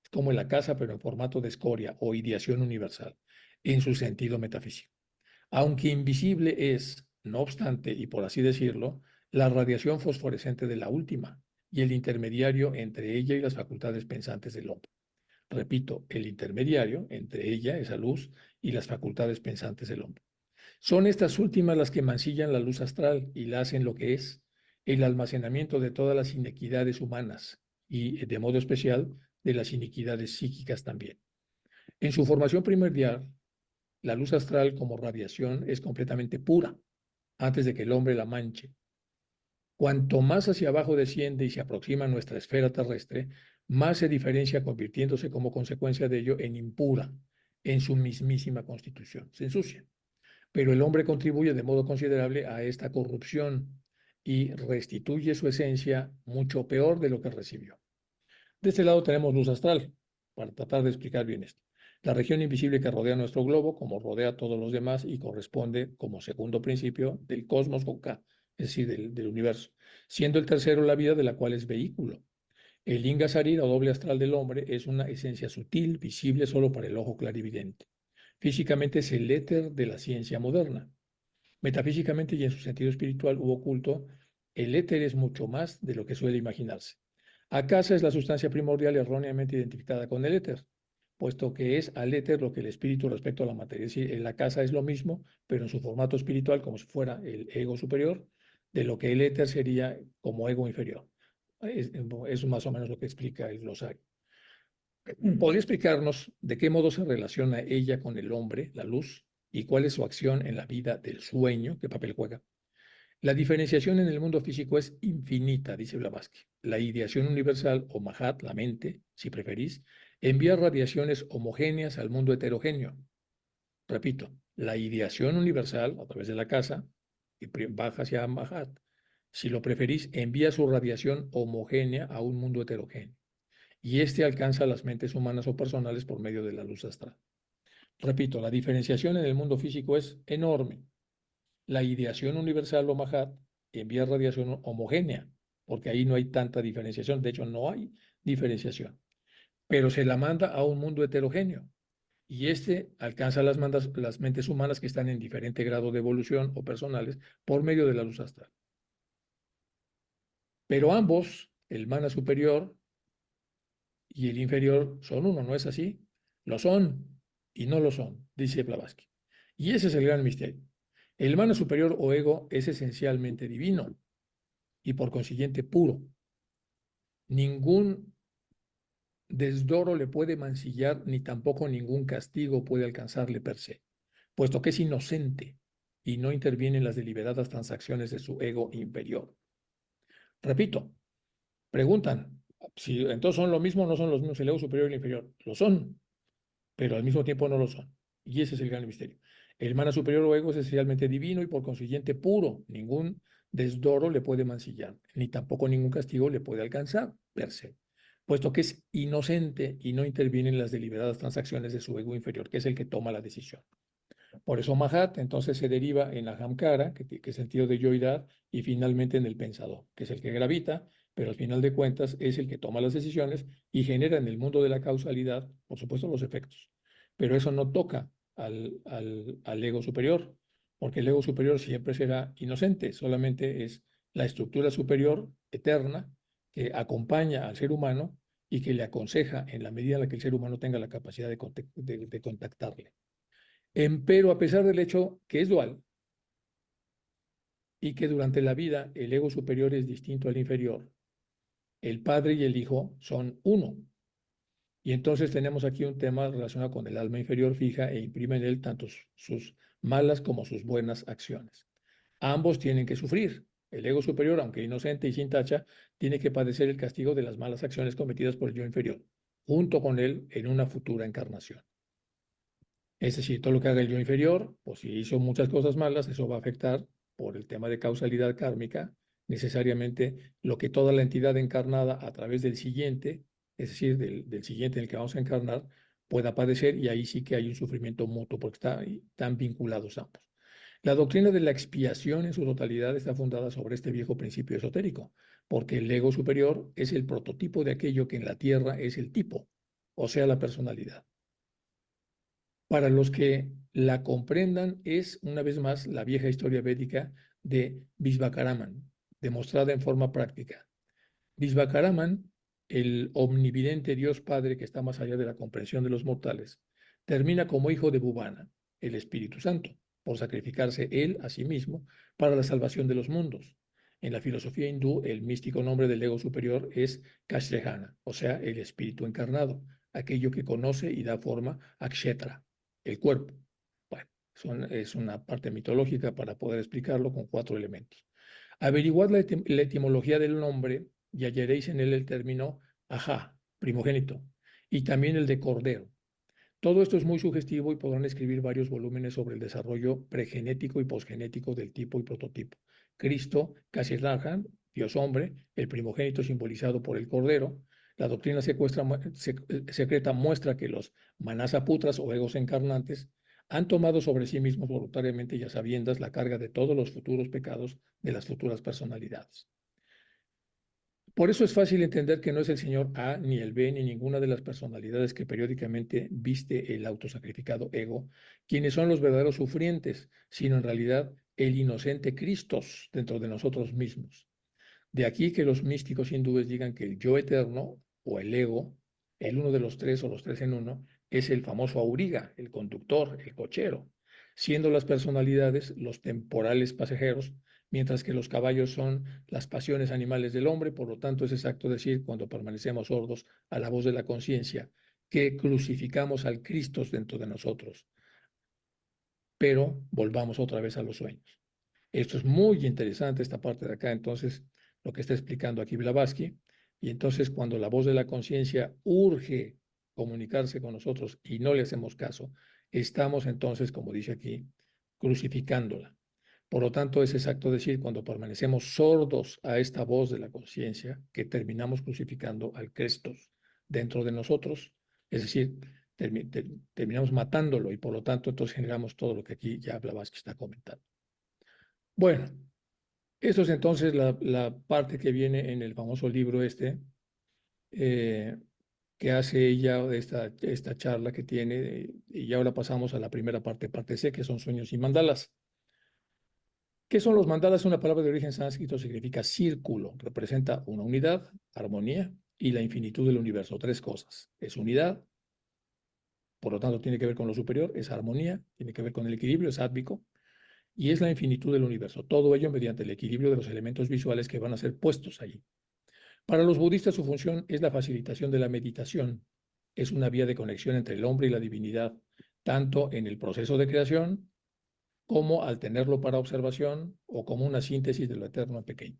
Es como la casa, pero en formato de escoria o ideación universal, en su sentido metafísico. Aunque invisible es, no obstante, y por así decirlo, la radiación fosforescente de la última y el intermediario entre ella y las facultades pensantes del hombre. Repito, el intermediario entre ella, esa luz, y las facultades pensantes del hombre. Son estas últimas las que mancillan la luz astral y la hacen lo que es el almacenamiento de todas las inequidades humanas y, de modo especial, de las iniquidades psíquicas también. En su formación primordial, la luz astral como radiación es completamente pura antes de que el hombre la manche. Cuanto más hacia abajo desciende y se aproxima a nuestra esfera terrestre, más se diferencia, convirtiéndose como consecuencia de ello en impura en su mismísima constitución. Se ensucia. Pero el hombre contribuye de modo considerable a esta corrupción y restituye su esencia mucho peor de lo que recibió. De este lado tenemos luz astral, para tratar de explicar bien esto. La región invisible que rodea nuestro globo, como rodea a todos los demás y corresponde como segundo principio del cosmos con K, es decir, del universo, siendo el tercero la vida de la cual es vehículo. El Linga Sarira o doble astral del hombre es una esencia sutil, visible solo para el ojo clarividente. Físicamente es el éter de la ciencia moderna. Metafísicamente y en su sentido espiritual u oculto, el éter es mucho más de lo que suele imaginarse. Acaso es la sustancia primordial erróneamente identificada con el éter, puesto que es al éter lo que el espíritu respecto a la materia. Es decir, en la casa es lo mismo, pero en su formato espiritual, como si fuera el ego superior, de lo que el éter sería como ego inferior. Es más o menos lo que explica el glosario. ¿Podría explicarnos de qué modo se relaciona ella con el hombre, la luz, y cuál es su acción en la vida del sueño? ¿Qué papel juega? La diferenciación en el mundo físico es infinita, dice Blavatsky. La ideación universal, o Mahat, la mente, si preferís, envía radiaciones homogéneas al mundo heterogéneo. Repito, la ideación universal, a través de la casa, que baja hacia Mahat, si lo preferís, envía su radiación homogénea a un mundo heterogéneo y éste alcanza las mentes humanas o personales por medio de la luz astral. Repito, la diferenciación en el mundo físico es enorme. La ideación universal o Mahat envía radiación homogénea, porque ahí no hay tanta diferenciación, de hecho no hay diferenciación, pero se la manda a un mundo heterogéneo y este alcanza las mentes humanas que están en diferente grado de evolución o personales por medio de la luz astral. Pero ambos, el mana superior y el inferior, son uno, ¿no es así? Lo son y no lo son, dice Blavatsky. Y ese es el gran misterio. El mana superior o ego es esencialmente divino y por consiguiente puro. Ningún desdoro le puede mancillar ni tampoco ningún castigo puede alcanzarle per se, puesto que es inocente y no interviene en las deliberadas transacciones de su ego inferior. Repito, preguntan, si entonces son lo mismo o no son los mismos el ego superior y el inferior. Lo son, pero al mismo tiempo no lo son. Y ese es el gran misterio. El mana superior o ego es esencialmente divino y por consiguiente puro. Ningún desdoro le puede mancillar, ni tampoco ningún castigo le puede alcanzar, per se, puesto que es inocente y no interviene en las deliberadas transacciones de su ego inferior, que es el que toma la decisión. Por eso Mahat entonces se deriva en Ahamkara, que es sentido de yoidad, y finalmente en el pensador, que es el que gravita, pero al final de cuentas es el que toma las decisiones y genera en el mundo de la causalidad, por supuesto, los efectos. Pero eso no toca al ego superior, porque el ego superior siempre será inocente, solamente es la estructura superior eterna que acompaña al ser humano y que le aconseja en la medida en la que el ser humano tenga la capacidad de contactarle. Empero, a pesar del hecho que es dual y que durante la vida el ego superior es distinto al inferior, el padre y el hijo son uno. Y entonces tenemos aquí un tema relacionado con el alma inferior fija e imprime en él tanto sus malas como sus buenas acciones. Ambos tienen que sufrir. El ego superior, aunque inocente y sin tacha, tiene que padecer el castigo de las malas acciones cometidas por el yo inferior, junto con él en una futura encarnación. Es decir, todo lo que haga el yo inferior, pues si hizo muchas cosas malas, eso va a afectar por el tema de causalidad kármica, necesariamente lo que toda la entidad encarnada a través del siguiente, es decir, del siguiente en el que vamos a encarnar, pueda padecer, y ahí sí que hay un sufrimiento mutuo porque están vinculados ambos. La doctrina de la expiación en su totalidad está fundada sobre este viejo principio esotérico, porque el ego superior es el prototipo de aquello que en la tierra es el tipo, o sea, la personalidad. Para los que la comprendan, es una vez más la vieja historia védica de Vishvakaraman, demostrada en forma práctica. Vishvakaraman, el omnividente Dios Padre que está más allá de la comprensión de los mortales, termina como hijo de Bhuvana, el Espíritu Santo, por sacrificarse él a sí mismo para la salvación de los mundos. En la filosofía hindú, el místico nombre del ego superior es Kashrehana, o sea, el espíritu encarnado, aquello que conoce y da forma a Kshetra, el cuerpo. Bueno, es una parte mitológica para poder explicarlo con 4 elementos. Averiguad la etimología del nombre y hallaréis en él el término ajá, primogénito, y también el de cordero. Todo esto es muy sugestivo y podrán escribir varios volúmenes sobre el desarrollo pregenético y posgenético del tipo y prototipo. Cristo, Kasirlahan, Dios hombre, el primogénito simbolizado por el cordero. La doctrina secreta muestra que los manasaputras o egos encarnantes han tomado sobre sí mismos voluntariamente y a sabiendas la carga de todos los futuros pecados de las futuras personalidades. Por eso es fácil entender que no es el señor A, ni el B, ni ninguna de las personalidades que periódicamente viste el autosacrificado ego, quienes son los verdaderos sufrientes, sino en realidad el inocente Cristos dentro de nosotros mismos. De aquí que los místicos hindúes digan que el yo eterno o el ego, el uno de los tres o los tres en uno, es el famoso auriga, el conductor, el cochero, siendo las personalidades los temporales pasajeros, mientras que los caballos son las pasiones animales del hombre. Por lo tanto, es exacto decir, cuando permanecemos sordos a la voz de la conciencia, que crucificamos al Cristo dentro de nosotros, pero volvamos otra vez a los sueños. Esto es muy interesante, esta parte de acá, entonces, lo que está explicando aquí Blavatsky. Y entonces, cuando la voz de la conciencia urge comunicarse con nosotros y no le hacemos caso, estamos entonces, como dice aquí, crucificándola. Por lo tanto, es exacto decir, cuando permanecemos sordos a esta voz de la conciencia, que terminamos crucificando al Cristo dentro de nosotros, es decir, terminamos matándolo, y por lo tanto, entonces generamos todo lo que aquí ya Blavatsky está comentando. Bueno, esto es entonces la parte que viene en el famoso libro este, eh, que hace ella, esta charla que tiene, y ahora pasamos a la primera parte, parte C, que son sueños y mandalas. ¿Qué son los mandalas? Una palabra de origen sánscrito, significa círculo, representa una unidad, armonía y la infinitud del universo. 3 cosas. Es unidad, por lo tanto tiene que ver con lo superior, es armonía, tiene que ver con el equilibrio, es átmico, y es la infinitud del universo. Todo ello mediante el equilibrio de los elementos visuales que van a ser puestos allí. Para los budistas, su función es la facilitación de la meditación. Es una vía de conexión entre el hombre y la divinidad, tanto en el proceso de creación como al tenerlo para observación o como una síntesis de lo eterno en pequeño.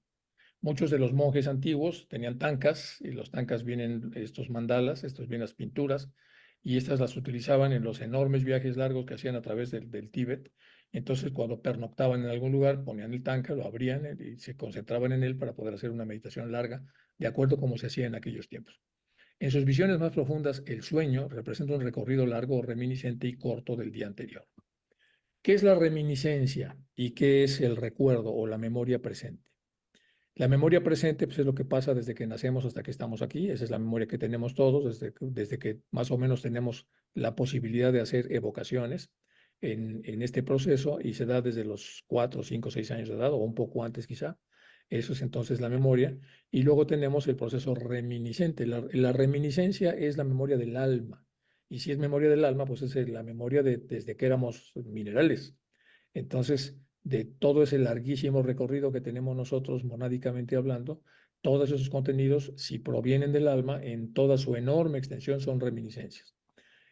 Muchos de los monjes antiguos tenían tankas, y los tankas vienen estos mandalas, estos vienen las pinturas, y estas las utilizaban en los enormes viajes largos que hacían a través del Tíbet. Entonces, cuando pernoctaban en algún lugar, ponían el tanka, lo abrían y se concentraban en él para poder hacer una meditación larga, de acuerdo a cómo se hacía en aquellos tiempos. En sus visiones más profundas, el sueño representa un recorrido largo, reminiscente y corto del día anterior. ¿Qué es la reminiscencia y qué es el recuerdo o la memoria presente? La memoria presente, pues, es lo que pasa desde que nacemos hasta que estamos aquí. Esa es la memoria que tenemos todos, desde que más o menos tenemos la posibilidad de hacer evocaciones en este proceso, y se da desde los 4, 5, 6 años de edad o un poco antes quizá. Eso es entonces la memoria. Y luego tenemos el proceso reminiscente. La reminiscencia es la memoria del alma. Y si es memoria del alma, pues es la memoria desde que éramos minerales. Entonces, de todo ese larguísimo recorrido que tenemos nosotros monádicamente hablando, todos esos contenidos, si provienen del alma, en toda su enorme extensión son reminiscencias.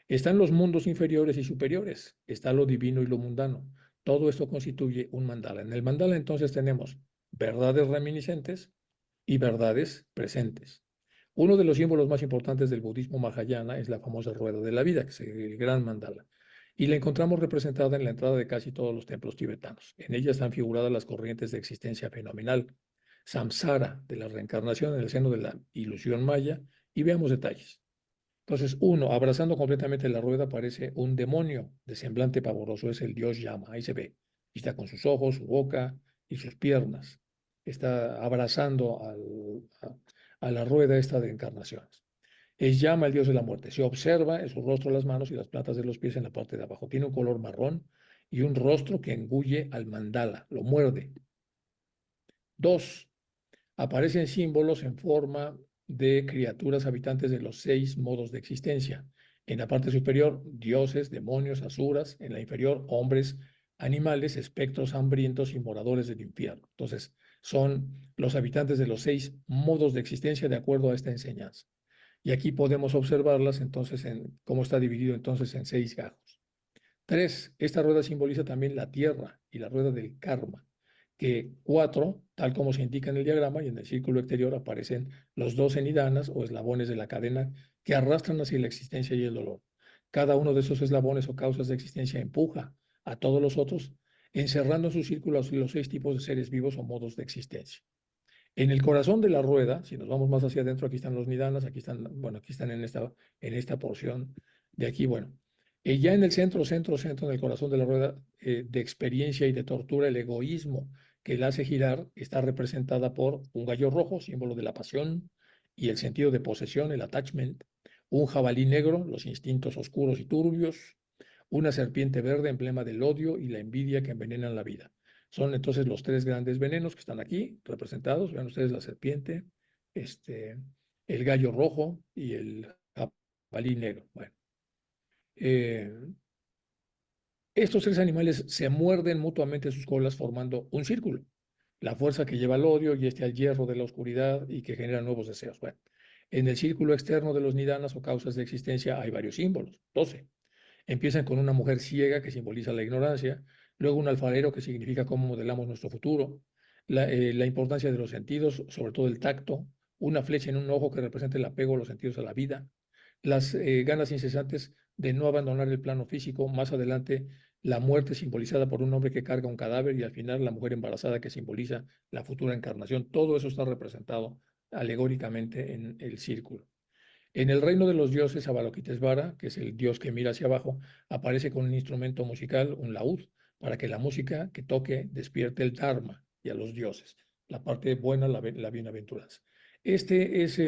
Están los mundos inferiores y superiores, está lo divino y lo mundano. Todo esto constituye un mandala. En el mandala entonces tenemos verdades reminiscentes y verdades presentes. Uno de los símbolos más importantes del budismo mahayana es la famosa rueda de la vida, que es el gran mandala. y la encontramos representada en la entrada de casi todos los templos tibetanos. En ella están figuradas las corrientes de existencia fenomenal, samsara, de la reencarnación en el seno de la ilusión maya, y veamos detalles. Entonces, uno, abrazando completamente la rueda, aparece un demonio de semblante pavoroso, es el dios Yama, ahí se ve, y está con sus ojos, su boca y sus piernas. Está abrazando a la rueda esta de encarnaciones. Es Yama, el dios de la muerte. Se observa en su rostro las manos y las plantas de los pies en la parte de abajo. Tiene un color marrón y un rostro que engulle al mandala, lo muerde. Dos, aparecen símbolos en forma de criaturas habitantes de los 6 modos de existencia. En la parte superior, dioses, demonios, asuras. En la inferior, hombres, animales, espectros hambrientos y moradores del infierno. Entonces, son los habitantes de los 6 modos de existencia de acuerdo a esta enseñanza. Y aquí podemos observarlas entonces en cómo está dividido entonces en 6 gajos. 3, esta rueda simboliza también la tierra y la rueda del karma, que 4, tal como se indica en el diagrama y en el círculo exterior, aparecen los 12 nidanas o eslabones de la cadena que arrastran hacia la existencia y el dolor. Cada uno de esos eslabones o causas de existencia empuja a todos los otros, encerrando en su círculo los 6 tipos de seres vivos o modos de existencia. En el corazón de la rueda, si nos vamos más hacia adentro, aquí están los nidanas, aquí están, bueno, aquí están en esta porción de aquí, bueno. Ya en el centro, en el corazón de la rueda de experiencia y de tortura, el egoísmo que la hace girar está representada por un gallo rojo, símbolo de la pasión y el sentido de posesión, el attachment, un jabalí negro, los instintos oscuros y turbios, una serpiente verde, emblema del odio y la envidia que envenenan la vida. Son entonces los 3 grandes venenos que están aquí representados. Vean ustedes la serpiente, el gallo rojo y el jabalí negro. Bueno, eh, estos 3 animales se muerden mutuamente sus colas formando un círculo. La fuerza que lleva al odio y al hierro de la oscuridad y que genera nuevos deseos. Bueno, en el círculo externo de los nidanas o causas de existencia hay varios símbolos, 12. Empiezan con una mujer ciega que simboliza la ignorancia, luego un alfarero que significa cómo modelamos nuestro futuro, la importancia de los sentidos, sobre todo el tacto, una flecha en un ojo que representa el apego a los sentidos a la vida, las ganas incesantes de no abandonar el plano físico, más adelante la muerte simbolizada por un hombre que carga un cadáver y al final la mujer embarazada que simboliza la futura encarnación. Todo eso está representado alegóricamente en el círculo. En el reino de los dioses, Avalokitesvara, que es el dios que mira hacia abajo, aparece con un instrumento musical, un laúd, para que la música que toque despierte el Dharma y a los dioses, la parte buena, la bienaventuranza. Este es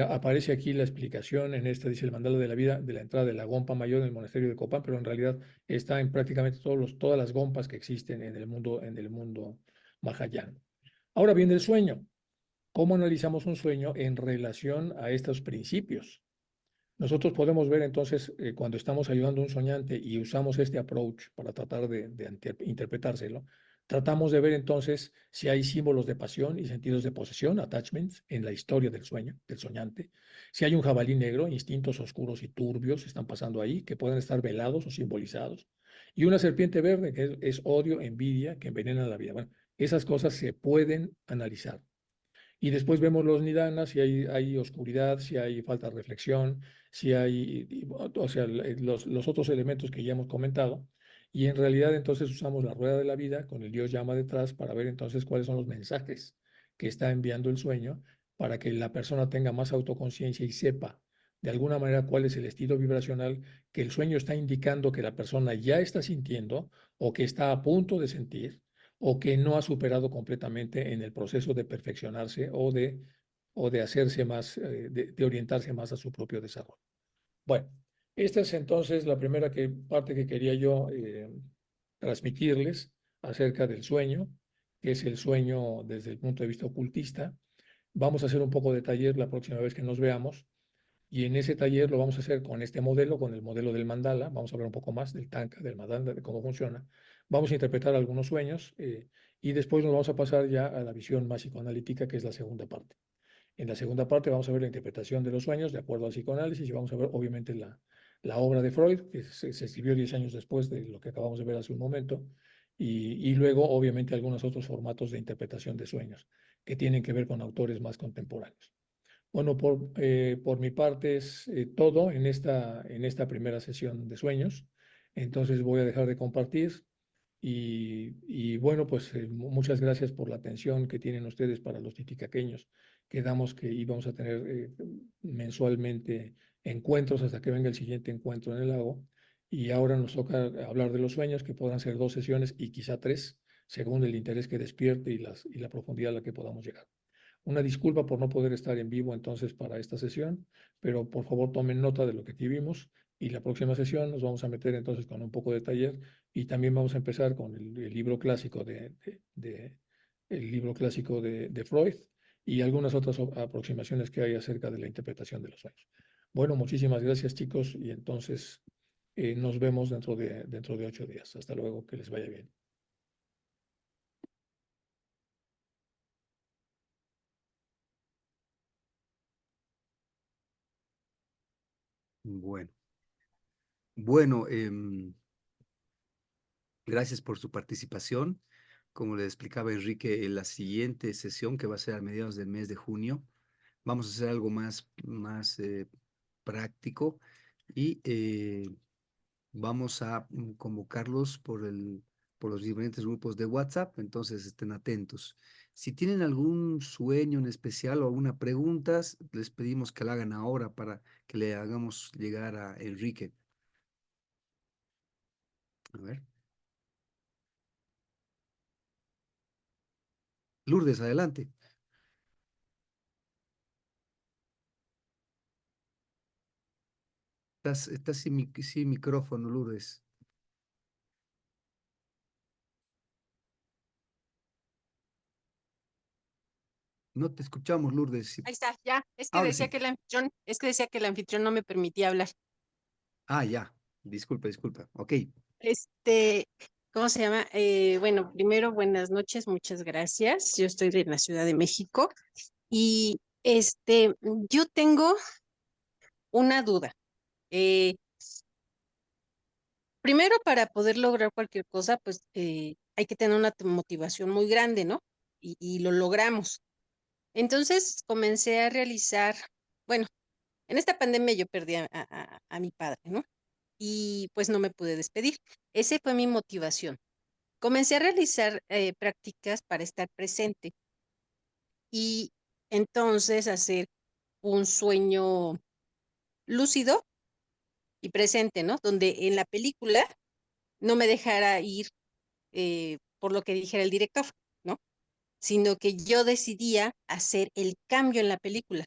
aparece aquí la explicación, en esta dice el mandala de la vida, de la entrada de la gompa mayor en el monasterio de Copán, pero en realidad está en prácticamente todas las gompas que existen en el mundo Mahayana. Ahora viene el sueño. ¿Cómo analizamos un sueño en relación a estos principios? Nosotros podemos ver entonces, cuando estamos ayudando a un soñante y usamos este approach para tratar de interpretárselo, tratamos de ver entonces si hay símbolos de pasión y sentidos de posesión, attachments, en la historia del sueño, del soñante. Si hay un jabalí negro, instintos oscuros y turbios están pasando ahí, que pueden estar velados o simbolizados. Y una serpiente verde, que es odio, envidia, que envenena la vida. Bueno, esas cosas se pueden analizar. Y después vemos los nidanas, si hay oscuridad, si hay falta de reflexión, si hay, o sea, los otros elementos que ya hemos comentado. Y en realidad entonces usamos la rueda de la vida con el dios llama detrás para ver entonces cuáles son los mensajes que está enviando el sueño para que la persona tenga más autoconciencia y sepa de alguna manera cuál es el estilo vibracional que el sueño está indicando que la persona ya está sintiendo o que está a punto de sentir o que no ha superado completamente en el proceso de perfeccionarse o de hacerse más, de orientarse más a su propio desarrollo. Bueno, esta es entonces la primera parte que quería yo transmitirles acerca del sueño, que es el sueño desde el punto de vista ocultista. Vamos a hacer un poco de taller la próxima vez que nos veamos. Y en ese taller lo vamos a hacer con este modelo, con el modelo del mandala. Vamos a hablar un poco más del tanka, del mandala, de cómo funciona. Vamos a interpretar algunos sueños y después nos vamos a pasar ya a la visión más psicoanalítica, que es la segunda parte. En la segunda parte vamos a ver la interpretación de los sueños de acuerdo al psicoanálisis y vamos a ver obviamente la obra de Freud, que se escribió 10 años después de lo que acabamos de ver hace un momento, y luego obviamente algunos otros formatos de interpretación de sueños que tienen que ver con autores más contemporáneos. Bueno, por mi parte es todo en esta primera sesión de sueños. Entonces voy a dejar de compartir y bueno, pues muchas gracias por la atención que tienen ustedes para los titicaqueños. Quedamos que íbamos a tener mensualmente encuentros hasta que venga el siguiente encuentro en el lago. Y ahora nos toca hablar de los sueños, que podrán ser dos sesiones y quizá tres, según el interés que despierte y la profundidad a la que podamos llegar. Una disculpa por no poder estar en vivo entonces para esta sesión, pero por favor tomen nota de lo que aquí vimos y la próxima sesión nos vamos a meter entonces con un poco de taller y también vamos a empezar con el libro clásico el libro clásico de Freud y algunas otras aproximaciones que hay acerca de la interpretación de los sueños. Bueno, muchísimas gracias chicos y entonces nos vemos dentro de 8 días. Hasta luego, que les vaya bien. Bueno, bueno, gracias por su participación. Como le explicaba Enrique, en la siguiente sesión, que va a ser a mediados del mes de junio, vamos a hacer algo más práctico y vamos a convocarlos por los diferentes grupos de WhatsApp, entonces estén atentos. Si tienen algún sueño en especial o alguna pregunta, les pedimos que la hagan ahora para que le hagamos llegar a Enrique. A ver. Lourdes, adelante. Estás sin micrófono, Lourdes. No te escuchamos, Lourdes. Ahí está, ya. Es que Ahora decía sí. que el anfitrión no me permitía hablar. Ah, ya. Disculpa, disculpa. Ok. Este, ¿Cómo se llama? Bueno, primero, buenas noches, muchas gracias. Yo estoy de la Ciudad de México y yo tengo una duda. Eh, Primero, para poder lograr cualquier cosa, pues hay que tener una motivación muy grande, ¿no? Y lo logramos. Entonces comencé a realizar, bueno, en esta pandemia yo perdí a mi padre, ¿no? Y pues no me pude despedir. Esa fue mi motivación. Comencé a realizar prácticas para estar presente y entonces hacer un sueño lúcido y presente, ¿no? Donde en la película no me dejara ir por lo que dijera el director, ¿no? Sino que yo decidía hacer el cambio en la película.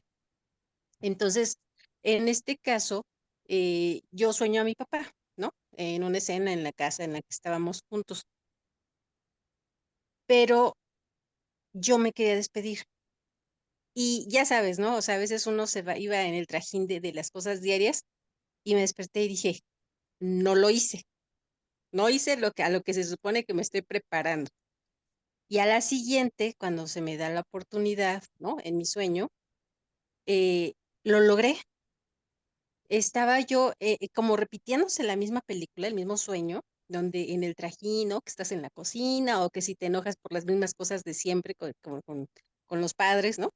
Entonces, en este caso, yo sueño a mi papá, ¿no? En una escena en la casa en la que estábamos juntos, pero yo me quería despedir. Y ya sabes, ¿no? O sea, a veces uno iba en el trajín de las cosas diarias y me desperté y dije, no lo hice, no hice a lo que se supone que me estoy preparando. Y a la siguiente, cuando se me da la oportunidad, ¿no? En mi sueño, eh, lo logré. Estaba yo como repitiéndose la misma película, el mismo sueño, donde en el trajín, ¿no? Que estás en la cocina o que si te enojas por las mismas cosas de siempre con los padres, ¿no?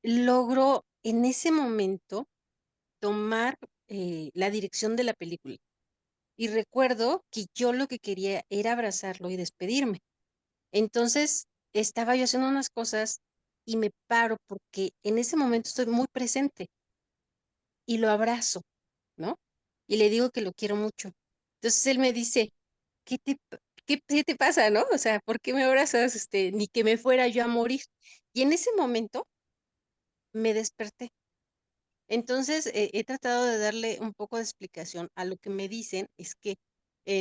Logro en ese momento tomar la dirección de la película. Y recuerdo que yo lo que quería era abrazarlo y despedirme. Entonces, estaba yo haciendo unas cosas y me paro porque en ese momento estoy muy presente y lo abrazo, ¿no? Y le digo que lo quiero mucho. Entonces él me dice, ¿qué te pasa, no? O sea, ¿por qué me abrazas? Ni que me fuera yo a morir. Y en ese momento me desperté. Entonces, he tratado de darle un poco de explicación a lo que me dicen, es que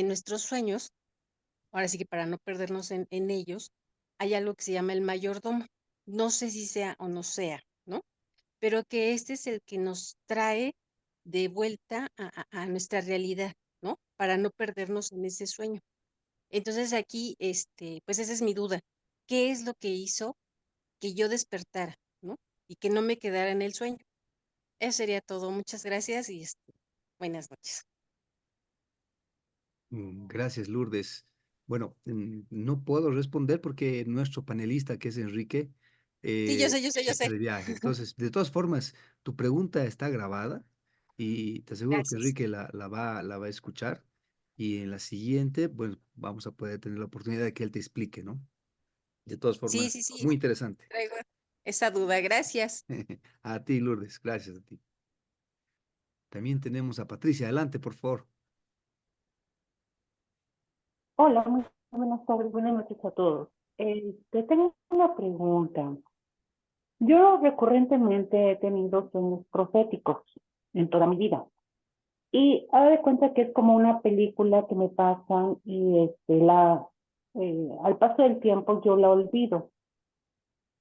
nuestros sueños, ahora sí que para no perdernos en ellos, hay algo que se llama el mayordomo. No sé si sea o no sea, ¿no? Pero que este es el que nos trae de vuelta a nuestra realidad, ¿no? Para no perdernos en ese sueño. Entonces aquí, pues esa es mi duda. ¿Qué es lo que hizo que yo despertara, ¿no? Y que no me quedara en el sueño. Eso sería todo. Muchas gracias y buenas noches. Gracias, Lourdes. Bueno, no puedo responder porque nuestro panelista, que es Enrique, Sí, yo fecha sé. de viaje. Entonces, de todas formas, tu pregunta está grabada y te aseguro que Gracias. Enrique la va a escuchar. Y en la siguiente, pues vamos a poder tener la oportunidad de que él te explique, ¿no? De todas Sí, formas, sí, sí, muy interesante. traigo esa duda. Gracias. A ti, Lourdes, gracias a ti. También tenemos a Patricia. Adelante, por favor. Hola, muy buenas tardes, buenas noches a todos. Tengo una pregunta. Yo recurrentemente he tenido sueños proféticos en toda mi vida. Y hago de cuenta que es como una película que me pasan y al paso del tiempo yo la olvido.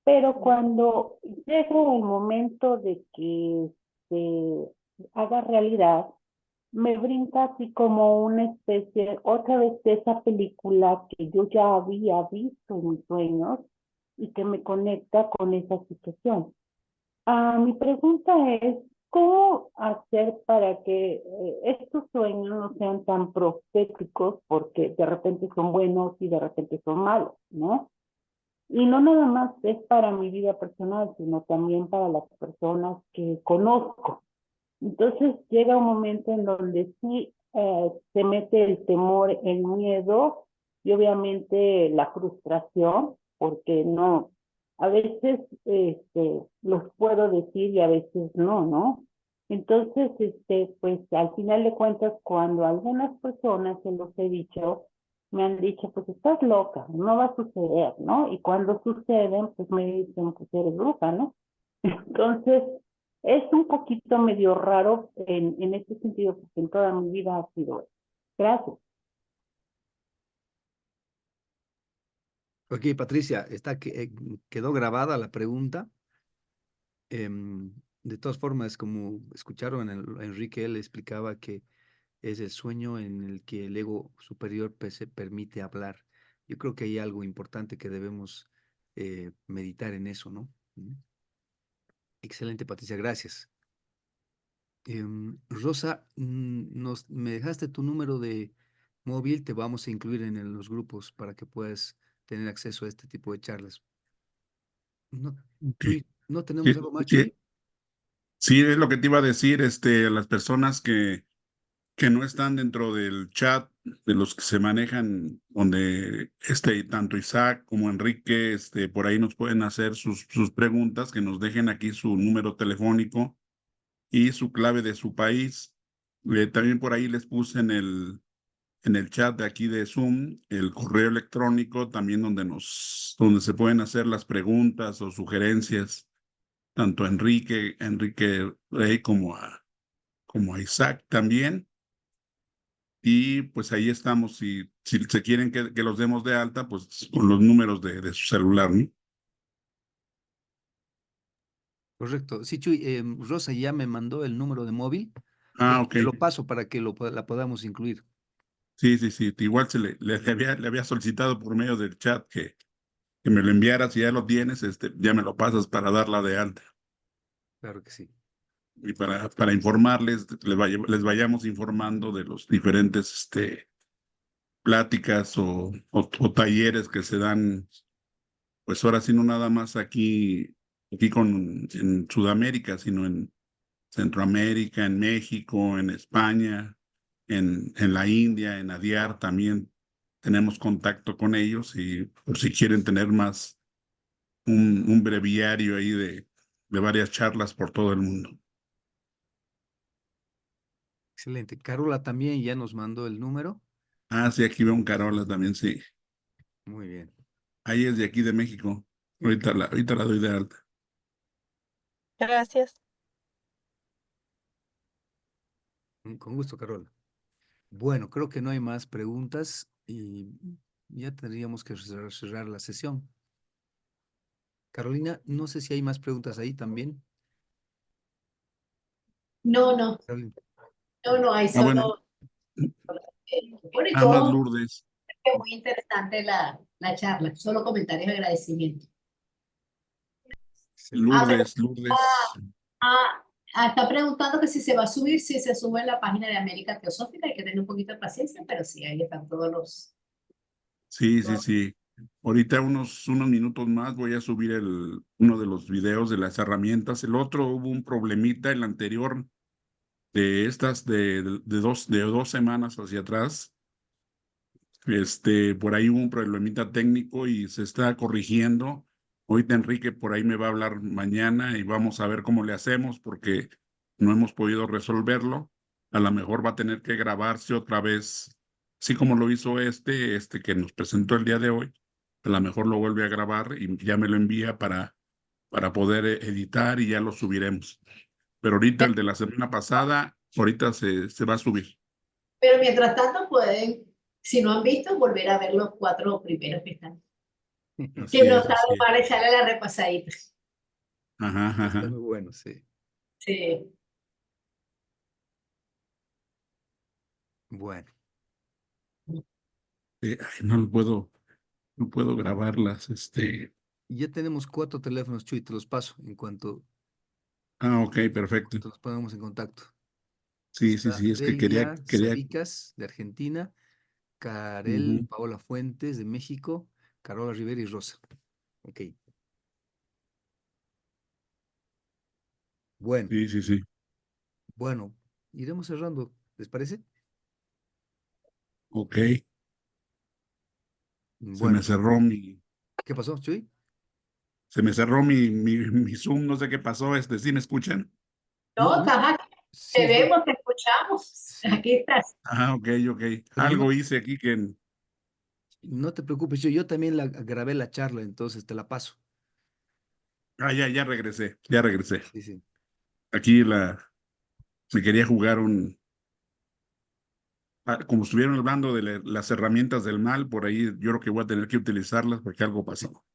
Pero cuando llega el momento de que se haga realidad, me brinca así como una especie, otra vez de esa película que yo ya había visto en mis sueños y que me conecta con esa situación. Mi pregunta es, ¿cómo hacer para que estos sueños no sean tan proféticos? Porque de repente son buenos y de repente son malos, ¿no? Y no nada más es para mi vida personal, sino también para las personas que conozco. Entonces llega un momento en donde sí se mete el temor, el miedo y obviamente la frustración, porque no, a veces los puedo decir y a veces no, ¿no? Entonces, pues al final de cuentas, cuando algunas personas se los he dicho, me han dicho, pues estás loca, no va a suceder, ¿no? Y cuando suceden, pues me dicen, pues eres bruja, ¿no? Entonces, es un poquito medio raro en este sentido, porque en toda mi vida ha sido eso. Gracias. Ok, Patricia, quedó grabada la pregunta. De todas formas, como escucharon a Enrique, él explicaba que es el sueño en el que el ego superior se permite hablar. Yo creo que hay algo importante que debemos meditar en eso, ¿no? Excelente, Patricia, gracias. Rosa, me dejaste tu número de móvil, te vamos a incluir en los grupos para que puedas tener acceso a este tipo de charlas. No, Ok. Chuy, ¿no tenemos Sí, algo más, sí, Chuy? sí, es lo que te iba a decir, las personas que no están dentro del chat, de los que se manejan, donde tanto Isaac como Enrique, por ahí nos pueden hacer sus preguntas, que nos dejen aquí su número telefónico y su clave de su país. También por ahí les puse en el chat de aquí de Zoom el correo electrónico, también donde se pueden hacer las preguntas o sugerencias tanto a Enrique Rey como a Isaac también. Y pues ahí estamos. Si se quieren que los demos de alta, pues con los números de su celular, ¿no? Correcto. Sí, Chuy, Rosa ya me mandó el número de móvil. Ah, ok. Te lo paso para que la podamos incluir. Sí, sí, sí. Igual le había solicitado por medio del chat que me lo enviara. Si ya lo tienes, ya me lo pasas para darla de alta. Claro que sí. Y para informarles, les vayamos informando de los diferentes pláticas o talleres que se dan. Pues ahora sí, no nada más aquí en Sudamérica, sino en Centroamérica, en México, en España, en la India, en ADIAR también tenemos contacto con ellos y por si quieren tener un breviario ahí de varias charlas por todo el mundo. Excelente. Carola también ya nos mandó el número. Ah, sí, aquí veo un Carola también, sí. Muy bien. Ahí es de aquí de México. Ahorita la doy de alta. Gracias. Con gusto, Carola. Bueno, creo que no hay más preguntas y ya tendríamos que cerrar la sesión. Carolina, no sé si hay más preguntas ahí también. No, no, Carolina. no, no, hay Ah, bueno, solo, bueno, y nada más todo, Lourdes. es muy interesante la charla, solo comentarios de agradecimiento. Excelente. Pero Lourdes. ah, está preguntando que si se va a subir, si se sube en la página de América Teosófica, hay que tener un poquito de paciencia, pero sí, ahí están todos los, Sí, sí, todos- sí. Ahorita unos minutos más voy a subir uno de los videos de las herramientas. El otro hubo un problemita, el anterior de estas de 2 semanas hacia atrás. Por ahí hubo un problemita técnico y se está corrigiendo. Ahorita Enrique por ahí me va a hablar mañana y vamos a ver cómo le hacemos porque no hemos podido resolverlo. A lo mejor va a tener que grabarse otra vez, así como lo hizo este que nos presentó el día de hoy. A lo mejor lo vuelve a grabar y ya me lo envía para poder editar y ya lo subiremos. Pero ahorita el de la semana pasada, ahorita se va a subir. Pero mientras tanto pueden, si no han visto, volver a ver los 4 primeros que están. Así Que no es. está Así de es. para echarle la repasadita. Ajá, Está ajá. muy bueno, sí. Sí. Bueno, Ay, no puedo grabarlas, y ya tenemos 4 teléfonos, Chuy, te los paso en Ok, perfecto. cuanto nos pongamos en contacto. Sí, sí, Está sí, es que Delia quería, Sabicas, de Argentina, Karel ujú, Paola Fuentes, de México, Carola Rivera y Rosa. Ok, bueno, sí, sí, sí, bueno, iremos cerrando, ¿les parece? ok, Bueno, ¿qué pasó, Chuy? se me cerró mi Zoom, no sé qué pasó, sí me escuchan. No, No, estás aquí. sí, Te sí, vemos, te escuchamos. sí, Aquí estás. Ok, ok, pero algo no, hice aquí no te preocupes, yo también grabé la charla, entonces te la paso. ya regresé, ya regresé. Sí, sí. Aquí me quería jugar como estuvieron hablando de las herramientas del mal, por ahí yo creo que voy a tener que utilizarlas porque algo pasó.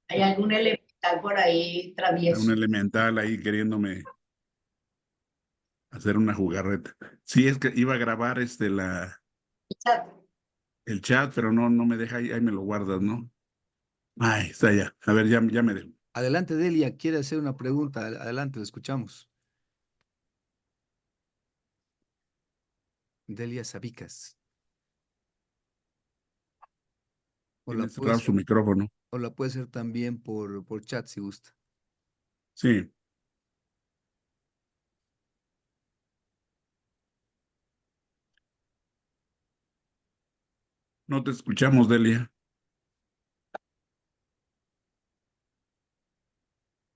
Hay algún elemental por ahí Un travieso. elemental ahí queriéndome hacer una jugarreta. Sí, es que iba a grabar el chat, pero no me deja ahí me lo guardas, ¿no? Ay, está ya. A ver, ya me dejo. Adelante, Delia, quiere hacer una pregunta. Adelante, lo escuchamos. Delia Sabicas. O la Tiene puede cerrado su ser, micrófono. o la puede ser también por chat si gusta. Sí, no te escuchamos, Delia.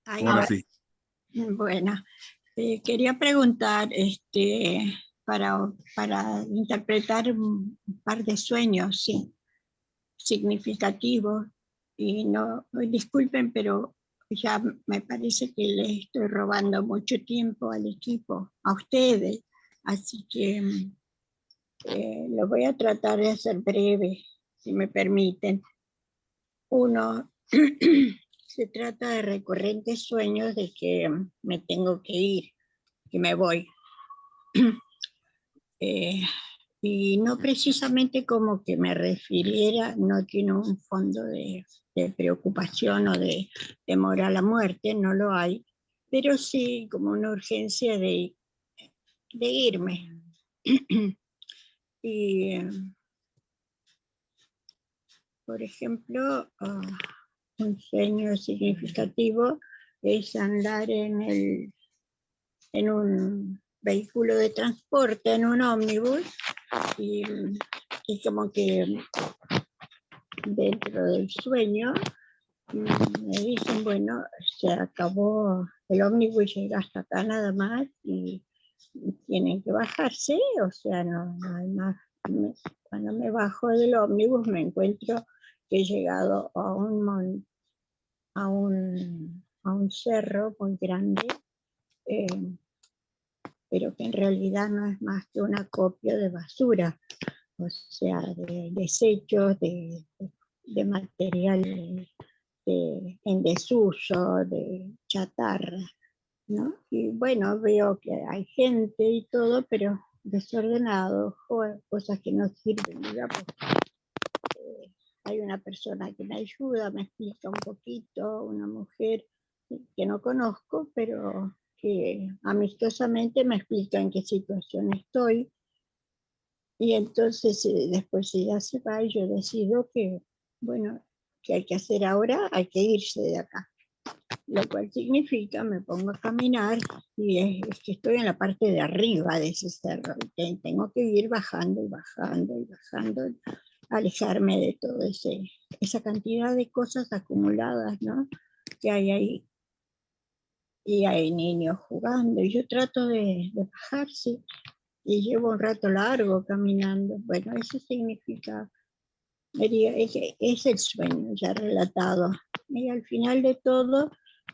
Ay, Ahora Ahora, sí. bueno, quería preguntar, para interpretar un par de sueños, sí, significativos, y no, disculpen, pero ya me parece que les estoy robando mucho tiempo al equipo, a ustedes, así que lo voy a tratar de hacer breve, si me permiten. Uno, se trata de recurrentes sueños de que me tengo que ir, que me voy. Eh, y no precisamente como que me refiriera, no tiene un fondo de preocupación o de temor a la muerte, no lo hay, pero sí como una urgencia de irme. Y, por ejemplo, un sueño significativo es andar en un vehículo de transporte, en un ómnibus, y, y como que dentro del sueño me dicen, bueno, se acabó el ómnibus, llega hasta acá nada más y tienen que bajarse, o sea, no hay más. Cuando me bajo del ómnibus me encuentro que he llegado a un cerro muy grande, eh, pero que en realidad no es más que un acopio de basura, o sea, de desechos, de material en desuso, de chatarra, ¿no? Y bueno, veo que hay gente y todo, pero desordenado, cosas que no sirven, digamos. Hay una persona que me ayuda, me explica un poquito, una mujer que no conozco, pero que amistosamente me explica en qué situación estoy. Y entonces después ella se va y yo decido que, bueno, que hay que hacer ahora, hay que irse de acá. Lo cual significa, me pongo a caminar y es que estoy en la parte de arriba de ese cerro. Y tengo que ir bajando y bajando y bajando, alejarme de todo esa cantidad de cosas acumuladas, ¿no? Que hay ahí. Y hay niños jugando y yo trato de bajar, sí. Y llevo un rato largo caminando. Bueno, eso significa, es el sueño ya relatado. Y al final de todo,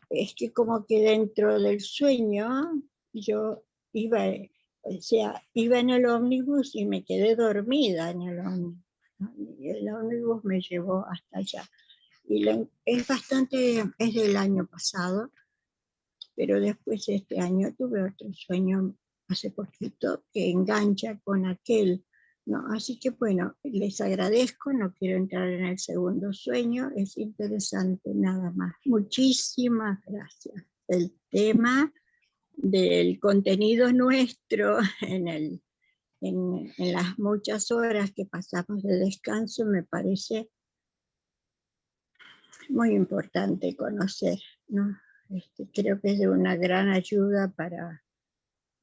es que como que dentro del sueño yo iba, o sea, iba en el ómnibus y me quedé dormida en el ómnibus, ¿no? Y el ómnibus me llevó hasta allá. Y es del año pasado, pero después este año tuve otro sueño hace poquito que engancha con aquel, ¿no? Así que bueno, les agradezco, no quiero entrar en el segundo sueño, es interesante nada más. Muchísimas gracias. El tema del contenido nuestro en las muchas horas que pasamos de descanso me parece muy importante conocer, ¿no? Creo que es de una gran ayuda para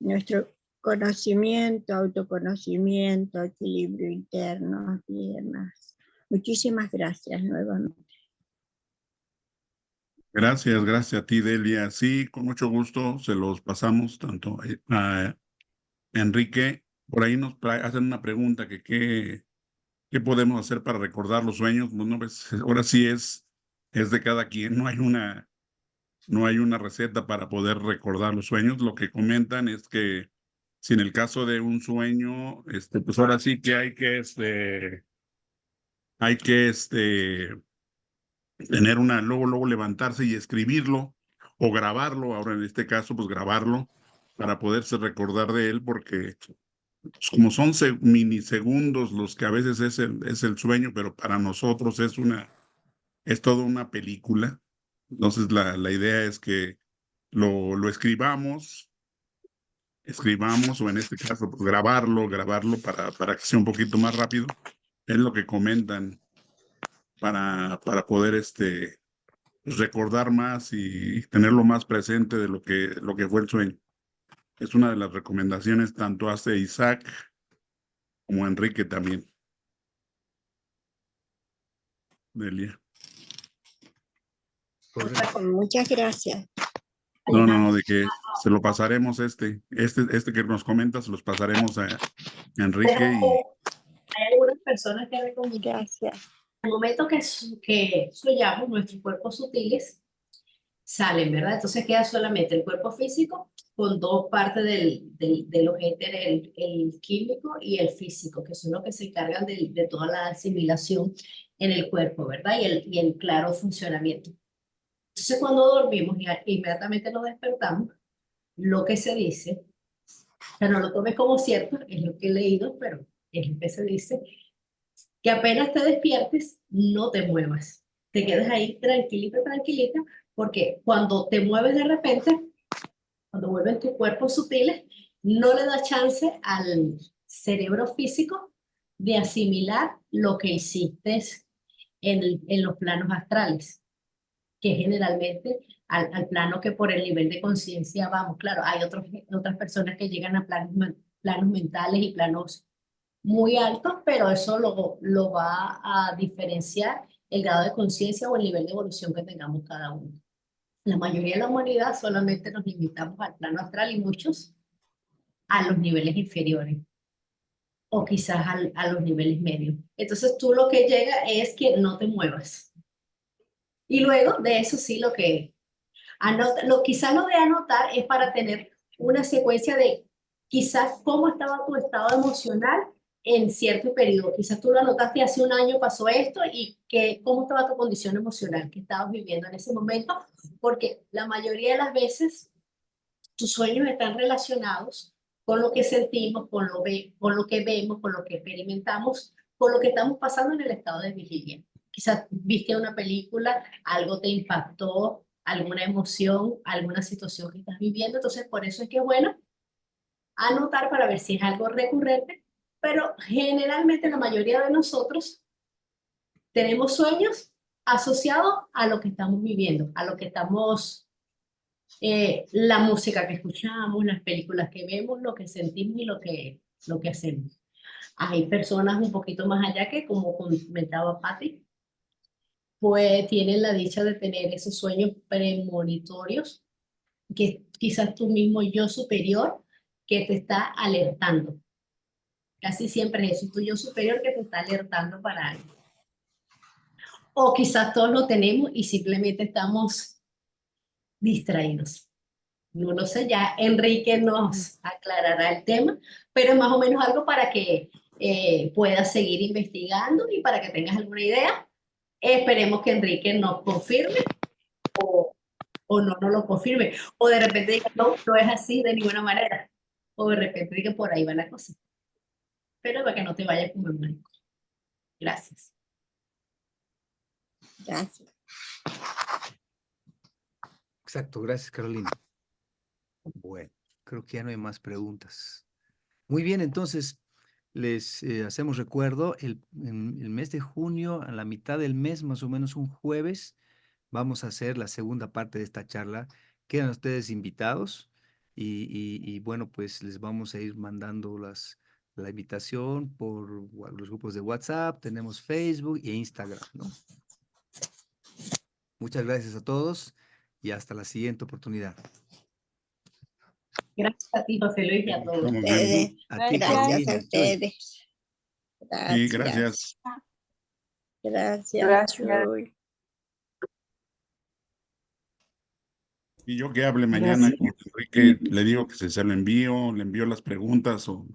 nuestro conocimiento, autoconocimiento, equilibrio interno y demás. Muchísimas gracias nuevamente. Gracias a ti, Delia. Sí, con mucho gusto se los pasamos tanto a Enrique. Por ahí nos hacen una pregunta que qué podemos hacer para recordar los sueños. Bueno, pues ahora sí es de cada quien. No hay una receta para poder recordar los sueños. Lo que comentan es que si en el caso de un sueño, pues ahora sí que hay que tener luego levantarse y escribirlo o grabarlo. Ahora en este caso, pues grabarlo para poderse recordar de él, porque pues, como son minisegundos los que a veces es el sueño, pero para nosotros es toda una película. Entonces la idea es que lo escribamos o en este caso pues grabarlo para que sea un poquito más rápido. Es lo que comentan para poder recordar más y tenerlo más presente de lo que fue el sueño. Es una de las recomendaciones, tanto hace Isaac como Enrique también. Delia. Correcto. Muchas gracias. No, de que se lo pasaremos este que nos comentas, se los pasaremos a Enrique Hay algunas personas que recomiendan, Gracias. en el momento que soñamos, nuestros cuerpos sutiles salen, ¿verdad? Entonces queda solamente el cuerpo físico con dos partes de los éteres, el químico y el físico, que son los que se encargan de toda la asimilación en el cuerpo, ¿verdad? Y el claro funcionamiento. Entonces cuando dormimos y inmediatamente nos despertamos, lo que se dice, o sea, no lo tomes como cierto, es lo que he leído, pero es lo que se dice, que apenas te despiertes, no te muevas. Te quedas ahí tranquilita, tranquilita, porque cuando te mueves de repente, cuando vuelven tus cuerpos sutiles, no le da chance al cerebro físico de asimilar lo que hiciste en los planos astrales, que generalmente al plano que por el nivel de conciencia vamos. Claro, hay otras personas que llegan a planos mentales y planos muy altos, pero eso lo va a diferenciar el grado de conciencia o el nivel de evolución que tengamos cada uno. La mayoría de la humanidad solamente nos limitamos al plano astral y muchos a los niveles inferiores o quizás a los niveles medios. Entonces tú lo que llega es que no te muevas. Y luego de eso sí quizás lo de anotar es para tener una secuencia de quizás cómo estaba tu estado emocional en cierto periodo. Quizás tú lo anotaste hace un año pasó esto y cómo estaba tu condición emocional que estabas viviendo en ese momento, porque la mayoría de las veces tus sueños están relacionados con lo que sentimos, con lo que vemos, con lo que experimentamos, con lo que estamos pasando en el estado de vigilia. Quizás viste una película, algo te impactó, alguna emoción, alguna situación que estás viviendo. Entonces, por eso es que es bueno anotar para ver si es algo recurrente pero generalmente la mayoría de nosotros tenemos sueños asociados a lo que estamos viviendo, a lo que estamos, la música que escuchamos, las películas que vemos, lo que sentimos y lo que hacemos. Hay personas un poquito más allá que, como comentaba Patti, pues tienen la dicha de tener esos sueños premonitorios, que quizás tu mismo yo superior que te está alertando. Casi siempre es eso, tu yo superior que te está alertando para algo. O quizás todos lo tenemos y simplemente estamos distraídos. No lo sé, ya Enrique nos aclarará el tema, pero es más o menos algo para que puedas seguir investigando y para que tengas alguna idea. Esperemos que Enrique nos confirme o no nos lo confirme. O de repente diga, no, no es así de ninguna manera. O de repente diga, por ahí va la cosa. Pero para que no te vaya como mal. Gracias. Gracias. Exacto, gracias Carolina. Bueno, creo que ya no hay más preguntas. Muy bien, entonces les hacemos recuerdo, en el mes de junio, a la mitad del mes, más o menos un jueves, vamos a hacer la segunda parte de esta charla. Quedan ustedes invitados y bueno, pues les vamos a ir mandando la invitación por los grupos de WhatsApp, tenemos Facebook e Instagram, ¿no? Muchas gracias a todos y hasta la siguiente oportunidad. Gracias a ti, José Luis, y a todos. Estamos bien. A ti, Gracias a Carolina, Chuy. ustedes. Sí, Gracias. gracias. Gracias, Chuy. Y yo que hable mañana con Enrique, le digo que se lo envío, le envío las preguntas o